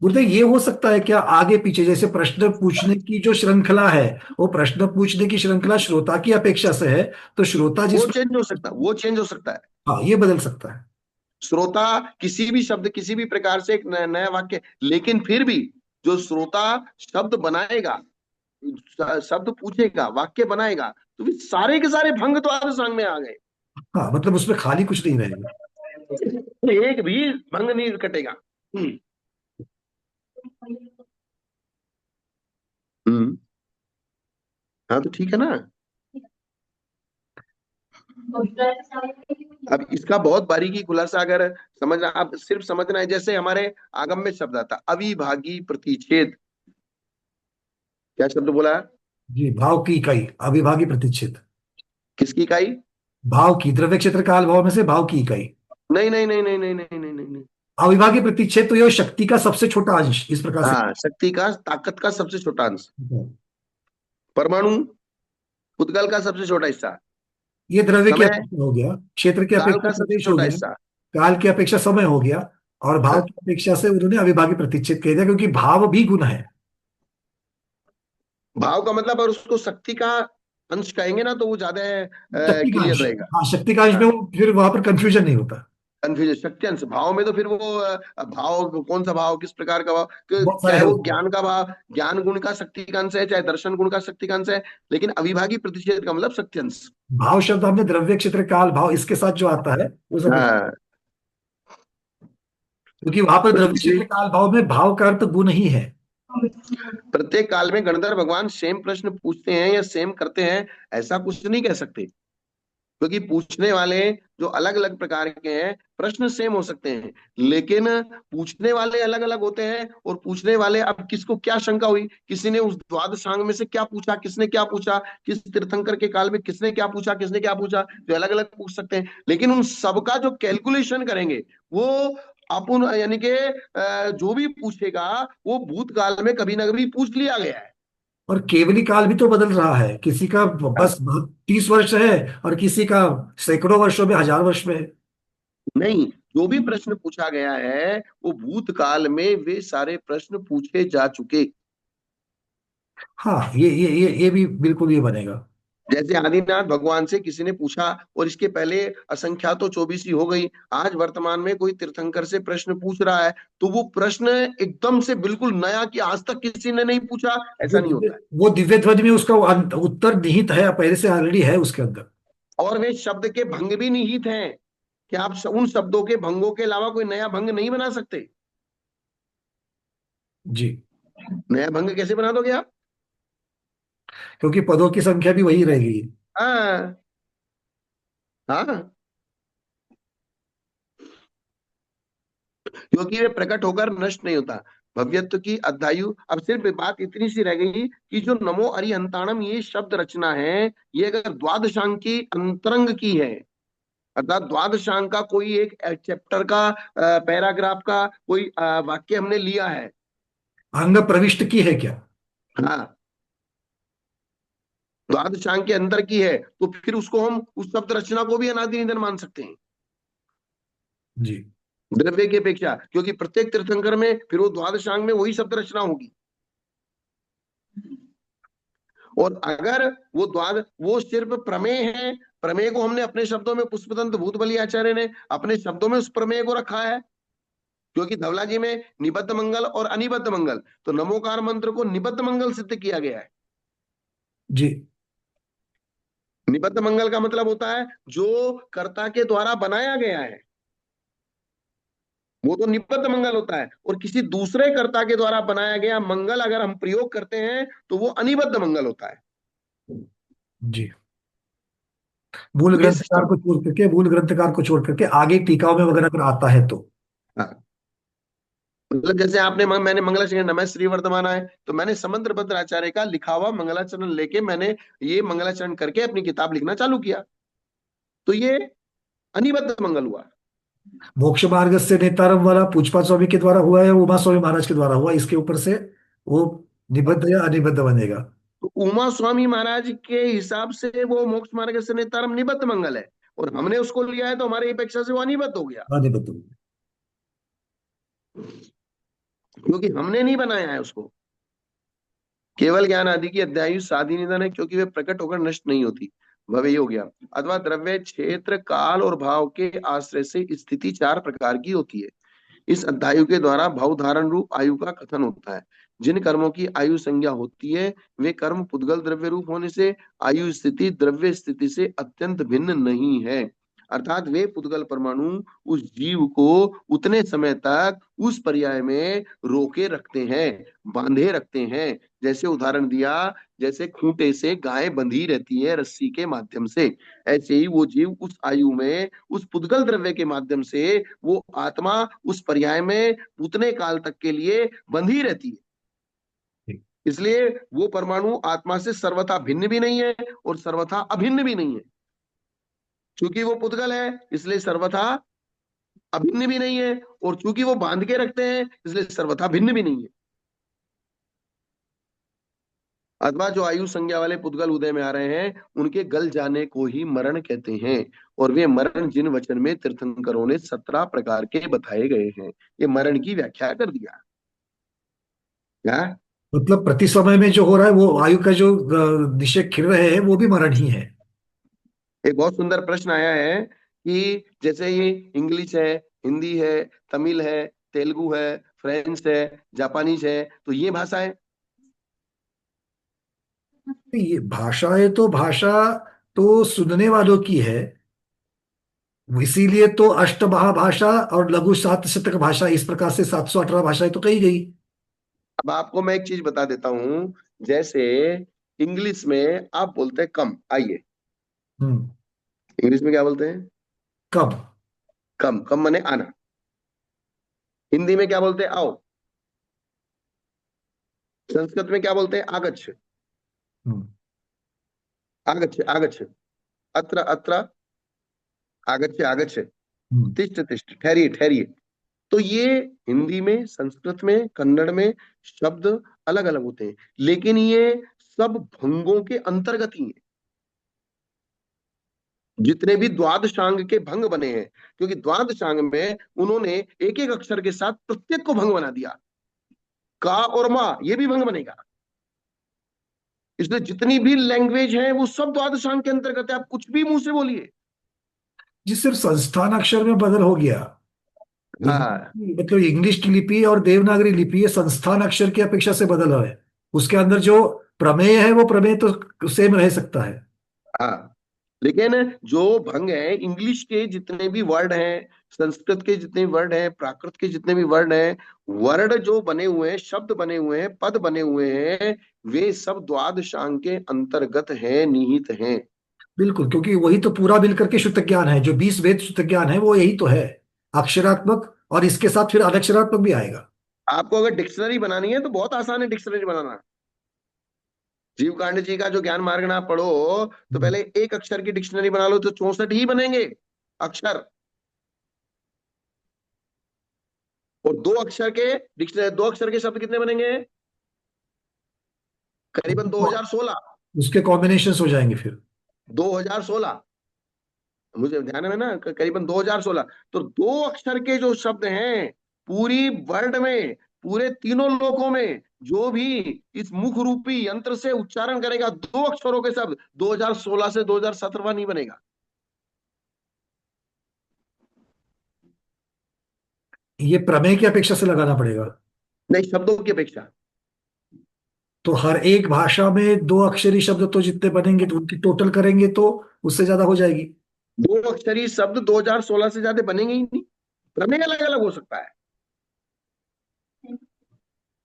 गुरुदेव ये हो सकता है क्या आगे पीछे, जैसे प्रश्न पूछने की जो श्रृंखला है, वो प्रश्न पूछने की श्रृंखला श्रोता की अपेक्षा से है, तो श्रोता जिस, वो चेंज हो सकता है, वो चेंज हो सकता है। हाँ ये बदल सकता है। श्रोता किसी भी शब्द, किसी भी प्रकार से एक नया वाक्य, लेकिन फिर भी जो श्रोता शब्द बनाएगा, शब्द पूछेगा, वाक्य बनाएगा, तो फिर सारे के सारे भंग द्वादशांग में आ गए। हाँ मतलब उसमें खाली कुछ नहीं रहेगा। एक भी भंग नहीं कटेगा। हम्म। हम्म। हाँ तो ठीक है ना। अब इसका बहुत बारीकी खुलासा अगर समझना, अब सिर्फ समझना है, जैसे हमारे आगम में शब्द आता अविभागी प्रतिच्छेद, क्या शब्द बोला? जी, भाव की इकाई अविभाज्य प्रतिच्छेद। किसकी इकाई? भाव की, द्रव्य क्षेत्र काल भाव में से भाव की इकाई। नहीं नहीं नहीं नहीं नहीं नहीं नहीं नहीं नहीं। अविभाज्य प्रतिच्छेद तो यह शक्ति का सबसे छोटा अंश, इस प्रकार से। हाँ, शक्ति का, ताकत का सबसे छोटा अंश, परमाणु, उद्गल का सबसे छोटा हिस्सा, ये द्रव्य की समय, अपेक्षा हो गया, क्षेत्र की काल अपेक्षा का सबसे प्रदेश हो छोटा गया, हिस्सा। काल की अपेक्षा समय हो गया, और भाव हाँ, की अपेक्षा से उन्होंने अविभाज्य प्रतिच्छेद कह दिया, क्योंकि भाव भी गुण है। भाव का मतलब, और उसको शक्ति का अंश कहेंगे ना तो वो ज्यादा शक्ति का क्लियर अंश, रहेगा। हाँ शक्ति का अंश हाँ, में वो फिर वहां पर कंफ्यूजन नहीं होता। कंफ्यूजन, शक्ति अंश। भाव में तो फिर वो भाव कौन सा भाव, किस प्रकार का भाव, बहुत सारे चाहे है वो उसमें। ज्ञान का भाव, ज्ञान गुण का शक्ति का अंश है, चाहे दर्शन गुण का शक्ति का अंश है, लेकिन अविभागी प्रतिषेध का मतलब शक्ति अंश। भाव शब्द हमने द्रव्य क्षेत्र काल भाव इसके साथ जो आता है उस अपेक्षा, हाँ, क्योंकि वहां पर तो द्रव्य इसलिए क्षेत्र काल भाव में भाव का अर्थ गुण ही है। प्रत्येक काल में गणधर भगवान सेम प्रश्न पूछते हैं या सेम करते हैं, ऐसा कुछ नहीं कह सकते, क्योंकि पूछने वाले जो अलग अलग प्रकार के हैं, प्रश्न सेम हो सकते हैं, लेकिन पूछने वाले अलग अलग होते हैं। और पूछने वाले, अब किसको क्या शंका हुई, किसी ने उस द्वादशांग में से क्या पूछा, किसने क्या पूछा, किस तीर्थंकर के काल में किसने क्या पूछा, किसने क्या पूछा, जो अलग अलग पूछ सकते हैं, लेकिन उन सबका जो कैलकुलेशन करेंगे वो अपन, यानी कि जो भी पूछेगा वो भूतकाल में कभी ना कभी पूछ लिया गया है। और केवली काल भी तो बदल रहा है, किसी का बस 30 वर्ष है, और किसी का सैकड़ों वर्षों में, 1000 वर्ष में है। नहीं, जो भी प्रश्न पूछा गया है वो भूतकाल में वे सारे प्रश्न पूछे जा चुके। हाँ ये भी बिल्कुल ये बनेगा। जैसे आदिनाथ भगवान से किसी ने पूछा, और इसके पहले असंख्या तो 24 ही हो गई, आज वर्तमान में कोई तीर्थंकर से प्रश्न पूछ रहा है, तो वो प्रश्न एकदम से बिल्कुल नया कि आज तक किसी ने नहीं पूछा, ऐसा नहीं होता है। वो दिव्य ध्वनि में उसका उत्तर निहित है, पहले से ऑलरेडी है उसके अंदर। और वे शब्द के भंग भी निहित हैं, कि आप उन शब्दों के भंगों के अलावा कोई नया भंग नहीं बना सकते। जी, नया भंग कैसे बना दोगे आप? क्योंकि पदों की संख्या भी वही रहेगी। हाँ, हाँ, क्योंकि वे प्रकट होकर नष्ट नहीं होता। भव्यत्व की अध्यायु, अब सिर्फ बात इतनी सी रह गई कि जो नमो अरिहंताणम ये शब्द रचना है, ये अगर द्वादशांग की अंतरंग की है, अर्थात द्वादशांग का कोई एक चैप्टर का, पैराग्राफ का कोई वाक्य हमने लिया है, अंग प्रविष्ट की है क्या? हाँ, द्वादशांग के अंदर की है, तो फिर उसको हम उस शब्द रचना को भी अनादि निधन मान सकते हैं, जी द्रव्य की अपेक्षा, क्योंकि प्रत्येक तीर्थंकर में फिर वो द्वादशांग में वही शब्द रचना होगी। और अगर वो वो सिर्फ प्रमेय है, प्रमेय को हमने अपने शब्दों में, पुष्पदंत भूतबली आचार्य ने अपने शब्दों में उस प्रमेय को रखा है, क्योंकि धवला जी में निबद्ध मंगल और अनिबद्ध मंगल, तो नमोकार मंत्र को निबद्ध मंगल सिद्ध किया गया है। जी। निबद्ध मंगल का मतलब होता है जो कर्ता के द्वारा बनाया गया है, वो तो निबद्ध मंगल होता है, और किसी दूसरे कर्ता के द्वारा बनाया गया मंगल अगर हम प्रयोग करते हैं तो वो अनिबद्ध मंगल होता है। जी, मूल तो ये ग्रंथकार सिस्टम, को छोड़ करके, मूल ग्रंथकार को छोड़ करके आगे टीकाओं में वगैरह अगर आता है तो। हाँ, मतलब जैसे आपने मैंने मंगलाचरण नमः श्री वर्तमान है, तो मैंने समंद्र भद्र आचार्य का लिखा हुआ मंगलाचरण लेके मैंने ये मंगलाचरण करके अपनी किताब लिखना चालू किया, तो ये अनिबद्ध मंगल हुआ। मोक्ष मार्ग से नेतारम वाला पूजपा स्वामी के द्वारा हुआ है, उमा स्वामी महाराज के द्वारा हुआ, इसके ऊपर से वो निबद्ध या अनिबद्ध बनेगा। तो उमा स्वामी महाराज के हिसाब से वो मोक्ष मार्ग से नेतारम निबद्ध मंगल है, और हमने उसको लिया है तो हमारी अपेक्षा से वो अनिबद्ध हो गया, अनिबद्ध होगा। क्योंकि हमने नहीं बनाया है उसको। केवल ज्ञान आदि की अध्यायु साधी निधन है, क्योंकि वे प्रकट होकर नष्ट नहीं होती। भवे हो गया। अथवा द्रव्य क्षेत्र काल और भाव के आश्रय से स्थिति चार प्रकार की होती है। इस अध्यायु के द्वारा भाव धारण रूप आयु का कथन होता है। जिन कर्मों की आयु संज्ञा होती है वे कर्म पुद्गल द्रव्य रूप होने से आयु स्थिति द्रव्य स्थिति से अत्यंत भिन्न नहीं है। अर्थात वे पुद्गल परमाणु उस जीव को उतने समय तक उस पर्याय में रोके रखते हैं, बांधे रखते हैं। जैसे उदाहरण दिया, जैसे खूंटे से गाय बंधी रहती है रस्सी के माध्यम से, ऐसे ही वो जीव उस आयु में उस पुद्गल द्रव्य के माध्यम से वो आत्मा उस पर्याय में उतने काल तक के लिए बंधी रहती है। ठीक। इसलिए वो परमाणु आत्मा से सर्वथा भिन्न भी नहीं है और सर्वथा अभिन्न भी नहीं है। चूंकि वो पुद्गल है इसलिए सर्वथा अभिन्न भी नहीं है, और चूंकि वो बांध के रखते हैं इसलिए सर्वथा भिन्न भी नहीं है। अथवा जो आयु संज्ञा वाले पुद्गल उदय में आ रहे हैं उनके गल जाने को ही मरण कहते हैं। और वे मरण जिन वचन में तीर्थंकरों ने 17 प्रकार के बताए गए हैं, ये मरण की व्याख्या कर दिया। क्या? मतलब प्रति समय में जो हो रहा है, वो वायु का जो निषेक खिल रहे हैं, वो भी मरण ही है। एक बहुत सुंदर प्रश्न आया है कि जैसे ये इंग्लिश है, हिंदी है, तमिल है, तेलुगु है, फ्रेंच है, जापानीज है, तो ये भाषा है। ये भाषा है तो भाषा तो सुनने वालों की है, इसीलिए तो अष्टमहाभाषा और लघु सात शतक भाषा, इस प्रकार से 718 भाषाएं तो कही गई। अब आपको मैं एक चीज बता देता हूं। जैसे इंग्लिश में आप बोलते हैं कम, आइए। हम्म। इंग्लिश में क्या बोलते हैं? कब। कम, कम माने आना। हिंदी में क्या बोलते हैं? आओ। संस्कृत में क्या बोलते हैं? आगच्छ। हम्म। आगच्छ आगच्छ। अत्र अत्र। आगच्छ आगच्छ। हम्म। तिष्ठ तिष्ठ, ठहरिए ठहरिए। तो ये हिंदी में, संस्कृत में, कन्नड़ में शब्द अलग अलग होते हैं, लेकिन ये सब भंगों के अंतर्गत ही है। जितने भी द्वादशांग के भंग बने हैं, क्योंकि द्वादशांग में उन्होंने एक एक अक्षर के साथ प्रत्येक को भंग बना दिया। का और मा ये भी भंग बनेगा। इसलिए जितनी भी लैंग्वेज है वो सब द्वादशांग के अंतर्गत है। आप कुछ भी मुंह से बोलिए। जिस सिर्फ संस्थान अक्षर में बदल हो गया। हाँ मतलब इंग्लिश की लिपि और देवनागरी लिपि, ये संस्थान अक्षर की अपेक्षा से बदल है। उसके अंदर जो प्रमेय है वो प्रमेय तो सेम रह सकता है। हाँ। लेकिन जो भंग है, इंग्लिश के जितने भी वर्ड हैं, संस्कृत के जितने भी वर्ड हैं, प्राकृत के जितने भी वर्ड हैं, वर्ड जो बने हुए हैं, शब्द बने हुए हैं, पद बने हुए हैं, वे सब द्वादशांग के अंतर्गत हैं, निहित हैं। बिल्कुल, क्योंकि वही तो पूरा मिलकर के शुद्ध ज्ञान है, जो 20 वेद शुद्ध ज्ञान है वो यही तो है, अक्षरात्मक, और इसके साथ फिर अनक्षरात्मक भी आएगा। आपको अगर डिक्शनरी बनानी है तो बहुत आसान है डिक्शनरी बनाना। जीव कांड जी का जो ज्ञान मार्ग आप पढ़ो, तो हम्म। पहले एक अक्षर की डिक्शनरी बना लो तो 64 ही बनेंगे अक्षर। और दो अक्षर के डिक्शनरी, दो अक्षर के शब्द कितने बनेंगे? करीबन 2016। उसके कॉम्बिनेशन हो जाएंगे फिर। 2016, मुझे ध्यान है ना, करीबन 2016। तो दो अक्षर के जो शब्द हैं, पूरी वर्ल्ड में, पूरे तीनों लोकों में, जो भी इस मुख रूपी यंत्र से उच्चारण करेगा दो अक्षरों के शब्द, 2016 से 2017 नहीं बनेगा। ये प्रमेय की अपेक्षा से लगाना पड़ेगा। नहीं, शब्दों की अपेक्षा। तो हर एक भाषा में दो अक्षरी शब्द तो जितने बनेंगे तो उनकी टोटल करेंगे तो उससे ज्यादा हो जाएगी। दो अक्षरी शब्द 2016 से ज्यादा बनेंगे ही नहीं। प्रमेय अलग अलग हो सकता है।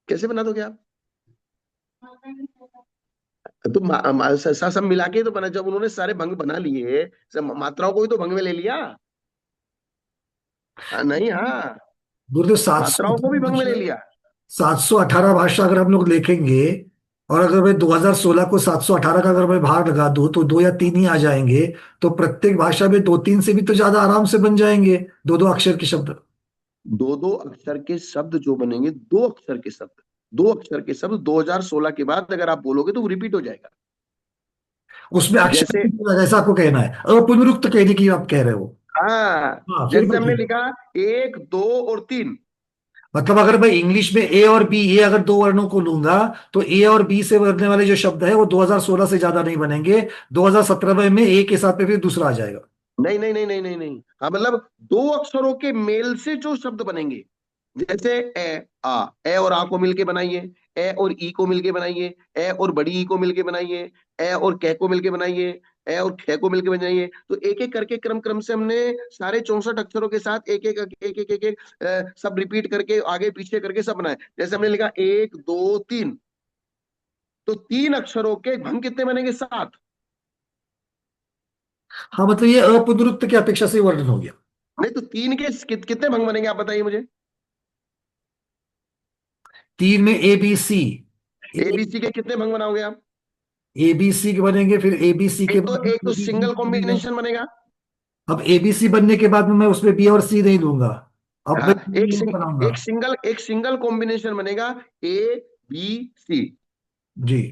कैसे बना दोगे आप? तो सब मिला के तो बना। जब उन्होंने सारे भंग बना लिए, सब मात्राओं को भी तो भंग में ले लिया। नहीं, हाँ, गुरुदेव, मात्राओं को भी भंग में ले लिया। 718 भाषा अगर हम लोग लिखेंगे और अगर मैं 2016 को 718 का अगर मैं भाग लगा दूं तो दो या तीन ही आ जाएंगे। तो प्रत्येक भाषा में दो तीन से भी तो ज्यादा आराम से बन जाएंगे, दो दो अक्षर के शब्द। दो दो अक्षर के शब्द जो बनेंगे, दो अक्षर के शब्द, दो अक्षर के शब्द 2016 के बाद अगर आप बोलोगे तो वो रिपीट हो जाएगा। उसमें अक्षर जैसे, नहीं जुड़ेगा, ऐसा आपको कहना है, अपुनरुक्त कहने की आप कह रहे हो। हाँ, हाँ फिर जैसे मैं हमने ठीक। लिखा एक, दो और तीन। मतलब अगर मैं इंग्लिश में ए और बी, ये अगर दो वर्णों को लूंगा, तो ए और बी से बनने वाले जो शब्द है वो 2016 से ज्यादा नहीं बनेंगे। 2017 में ए के साथ में फिर दूसरा आ जाएगा। नहीं नहीं नहीं नहीं नहीं नहीं, हाँ, मतलब दो अक्षरों के मेल से जो शब्द बनेंगे। जैसे ए और आ को मिलके बनाइए, ए और ई को मिलके बनाइए, ए और बड़ी ई को मिलके बनाइए, ए और कै को मिलके बनाइए, ए और खे को मिलके बनाइए। तो एक एक करके क्रम क्रम से हमने सारे 64 अक्षरों के साथ एक एक एक एक एक, एक, सब रिपीट करके आगे पीछे करके सब बनाए। जैसे हमने लिखा एक, दो, तीन, तो तीन अक्षरों के भंग कितने बनेंगे? सात। हाँ मतलब ये अपुनरुक्त की अपेक्षा से वर्णन हो गया। नहीं तो तीन के कितने भंग बनेंगे आप बताइए मुझे। तीन में ए बी सी। एबीसी के कितने भंग बनाओगे आप? ए बी सी के बनेंगे, फिर ए बी सी के बाद में एक ए तो बी डी सिंगल बनेगा। कॉम्बिनेशन बनेगा। अब ए बी सी बनने के बाद में मैं उसमें बी और सी नहीं दूंगा। अब हाँ, मैं कॉम्बिनेशन बनाऊंगा। एक सिंगल कॉम्बिनेशन बनेगा, ए बी सी। जी।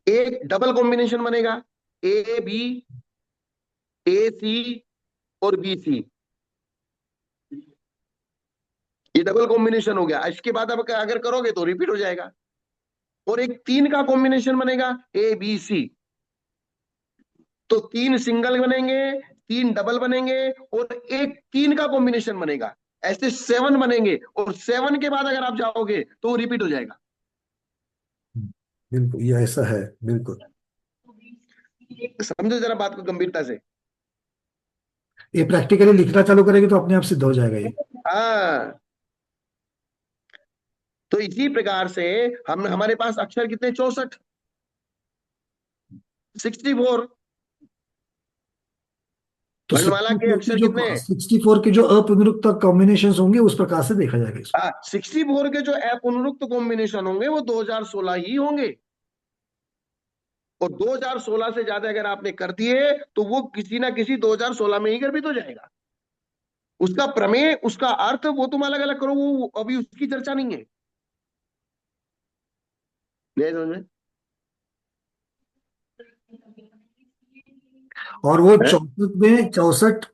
एक डबल कॉम्बिनेशन बनेगा, ए बी, ए सी और बी सी। ये डबल कॉम्बिनेशन हो गया। इसके बाद अब अगर करोगे तो रिपीट हो जाएगा। और एक तीन का कॉम्बिनेशन बनेगा, ए बी सी। तो तीन सिंगल बनेंगे, तीन डबल बनेंगे, और एक तीन का कॉम्बिनेशन बनेगा। ऐसे सेवन बनेंगे, और सेवन के बाद अगर आप जाओगे तो वो रिपीट हो जाएगा। बिल्कुल ये ऐसा है, बिल्कुल। समझो जरा बात को गंभीरता से। ये प्रैक्टिकली लिखना चालू करेंगे तो अपने आप सिद्ध हो जाएगा ये। हाँ, तो इसी प्रकार से हम हमारे पास अक्षर कितने? 64, 64। तो वर्णमाला के 64 की अक्षर जो कितने हैं? 64 के जो अपुनरुक्त कॉम्बिनेशन होंगे उस प्रकार से देखा जाएगा इसको। हाँ, 64 के जो अपुनरुक्त कॉम्बिनेशन होंगे वो 2016 ही होंगे। और 2016 से ज्यादा अगर आपने कर दिए तो वो किसी ना किसी 2016 में ही गर्भित हो जाएगा। उसका प्रमेय, उसका अर्थ वो तुम अलग अलग करो, वो अभी उसकी चर्चा नहीं है। नहीं समझ में? और वो है? 64 में 64। आ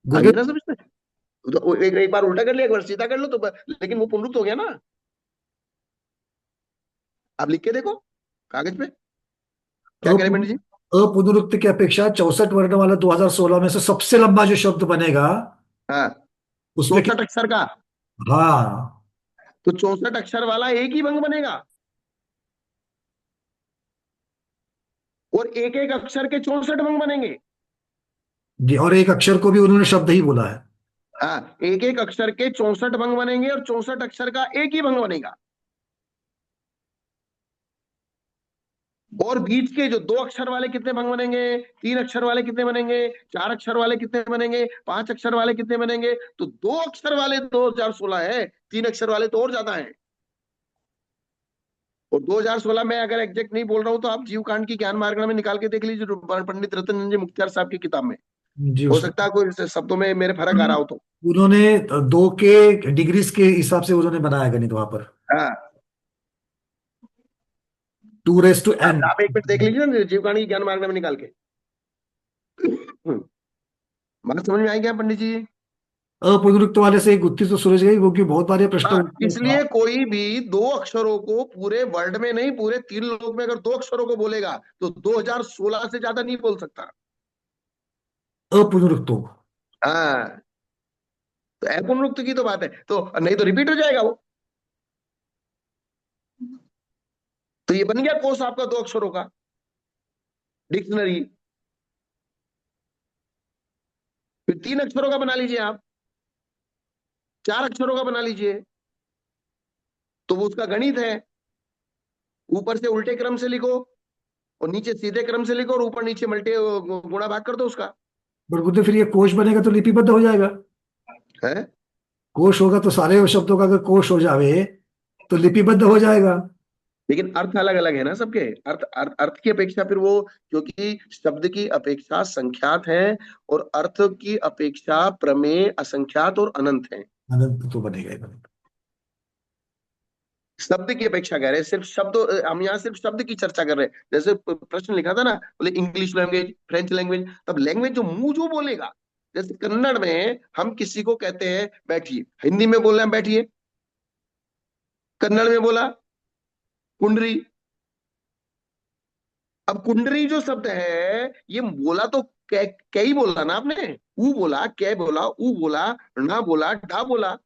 गुरुदेव। गया ना समझ में? तो एक बार उल्टा कर लिया, एक बार सीधा कर लो तो लेकिन वो पुनरुक्त हो गया ना। आप लिख के देखो कागज पे, क्या कह रहे पंडित जी? अपुनरुक्त की अपेक्षा 64 वर्ण वाला 2016 में से सबसे लंबा जो शब्द बनेगा हाँ, उसमें 64 अक्षर का। हाँ तो 64 अक्षर वाला एक ही भंग बनेगा, और एक एक अक्षर के 64 भंग बनेंगे। जी, और एक अक्षर को भी उन्होंने शब्द ही बोला है। हाँ, एक एक अक्षर के 64 भंग बनेंगे, और 64 अक्षर का एक ही भंग बनेगा। और बीच के जो दो अक्षर वाले कितने भंग बनेंगे? तीन अक्षर वाले कितने बनेंगे? चार अक्षर वाले कितने बनेंगे? पांच अक्षर वाले कितने बनेंगे? तो दो अक्षर वाले 2016 है, तीन अक्षर वाले तो और ज्यादा है। और 2016 में अगर एग्जैक्ट नहीं बोल रहा हूं तो आप जीव कांड की ज्ञान मार्गण में निकाल के देख लीजिए, पंडित रतन जी मुख्तियार साहब की किताब में। जी हो उसमें सकता है कोई शब्दों में मेरे फर्क आ रहा हो तो। उन्होंने दो के डिग्रीज के हिसाब से उन्होंने बनाया गणित वहां पर। हाँ, 2 raised to n। आप एक मिनट देख लीजिए ना जीव कांड की ज्ञान मार्गण में निकाल के। बात समझ में आई क्या पंडित जी? अपुनरुक्त वाले से एक गुत्थी तो सुलझ गई, क्योंकि बहुत बार ये प्रश्न हाँ, उठता था। इसलिए कोई भी दो अक्षरों को पूरे वर्ल्ड में नहीं, पूरे तीन लोग में अगर दो अक्षरों को बोलेगा तो 2016 से ज्यादा नहीं बोल सकता। अपुनरुक्तों को। हाँ, तो अपुनरुक्त की तो बात है, तो नहीं तो रिपीट हो जाएगा वो। तो ये बन गया कोष आपका दो अक्षरों का डिक्शनरी। फिर तीन अक्षरों का बना लीजिए आप, चार अक्षरों का बना लीजिए, तो वो उसका गणित है। ऊपर से उल्टे क्रम से लिखो, और नीचे सीधे क्रम से लिखो, और ऊपर नीचे मल्टे गुणा भाग कर दो उसका। पर गुत्थी फिर ये कोश बनेगा तो लिपिबद्ध हो जाएगा। है? कोश होगा तो सारे शब्दों का अगर कोश हो जावे तो लिपिबद्ध हो जाएगा। लेकिन अर्थ अलग अलग है ना सबके। अर्थ की अपेक्षा फिर वो, क्योंकि शब्द की अपेक्षा संख्यात है और अर्थ की अपेक्षा प्रमेय असंख्यात और अनंत है। अनंत तो बनेगा ही बनेगा। शब्द की अपेक्षा कह रहे हैं, सिर्फ शब्द, हम यहाँ सिर्फ शब्द की चर्चा कर रहे हैं। जैसे प्रश्न लिखा था ना, बोले इंग्लिश लैंग्वेज, फ्रेंच लैंग्वेज, तब लैंग्वेज जो मुंह जो बोलेगा। जैसे कन्नड़ में हम किसी को कहते हैं बैठिए, हिंदी में बोल रहे हैं बैठिए, कन्नड़ में बोला कुंडरी। अब कुंडरी जो शब्द है ये बोला तो कै कै ही बोला ना आपने, ऊ बोला, कै बोला, ऊ बोला, ना बोला, डा बोला।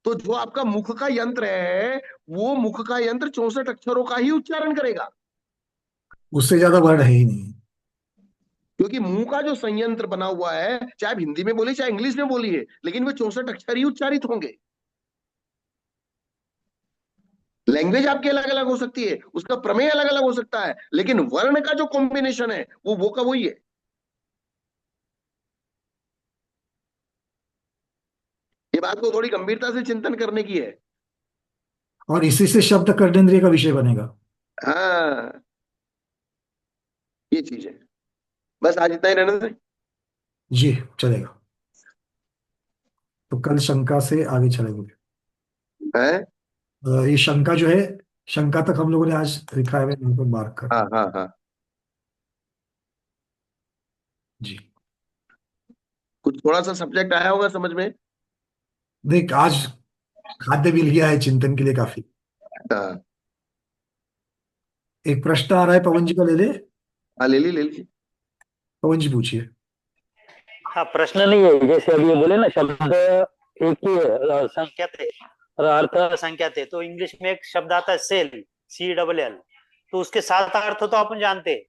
तो जो आपका मुख का यंत्र है, वो मुख का यंत्र 64 अक्षरों का ही उच्चारण करेगा। उससे ज्यादा वर्ण है ही नहीं। क्योंकि मुंह का जो संयंत्र बना हुआ है, चाहे आप हिंदी में बोलिए चाहे इंग्लिश में बोलिए, लेकिन वे 64 अक्षर ही उच्चारित होंगे। लैंग्वेज आपकी अलग अलग हो सकती है, उसका प्रमेय अलग अलग हो सकता है, लेकिन वर्ण का जो कॉम्बिनेशन है वो का वही है। ये बात को थोड़ी गंभीरता से चिंतन करने की है। और इसी से शब्द कर्णेंद्रिय का विषय बनेगा। हाँ, ये चीज है। बस आज इतना ही रहने दें। जी चलेगा। तो कल शंका से आगे चलेंगे। है। ये शंका जो है, शंका तक हम लोगों ने आज लिखा है यहाँ पर मार्क कर। हाँ हाँ हाँ। जी। कुछ थोड़ा सा सब्जेक्ट आया होगा समझ में। देख आज खाद्य मिल गया है चिंतन के लिए काफी। हाँ एक प्रश्न आ रहा है, पवन जी का ले ले। हाँ, ले ली ले ली। पवन जी पूछिए। हाँ, प्रश्न नहीं है। जैसे अभी ये बोले ना, शब्द एक ही संख्या थे और अर्थ संख्या थे, तो इंग्लिश में एक शब्द आता है सेल, CLL। तो उसके 7 अर्थ तो अपन जानते हैं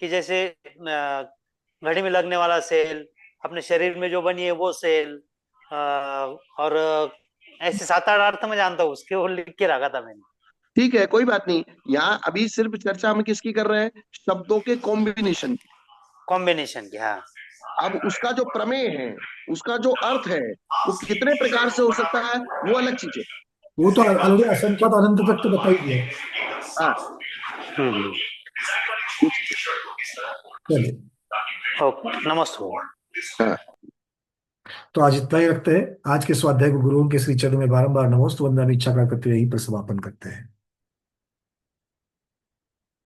कि जैसे घड़ी में लगने वाला सेल, अपने शरीर में जो बनी है वो सेल, और ऐसे 7-8 अर्थ में जानता हूँ, उसके वो लिख के रखा था मैंने। ठीक है, कोई बात नहीं। यहाँ अभी सिर्फ चर्चा हम किसकी कर रहे हैं, शब्दों के कॉम्बिनेशन की। कॉम्बिनेशन की, हाँ। अब उसका जो प्रमेय है, उसका जो अर्थ है, वो कितने प्रकार से हो सकता है, वो अलग चीज है। वो तो ऑलरेडी असंख्यात अनंत तक तो बता ही दिया। हाँ। हम्म। चलिए। ओके, नमस्ते। हाँ। तो आज इतना ही रखते हैं। आज के स्वाध्याय को गुरुओं के श्री चरणों में बारंबार नमोस्त वंदना इच्छा का करते हुए यहीं पर समापन करते हैं।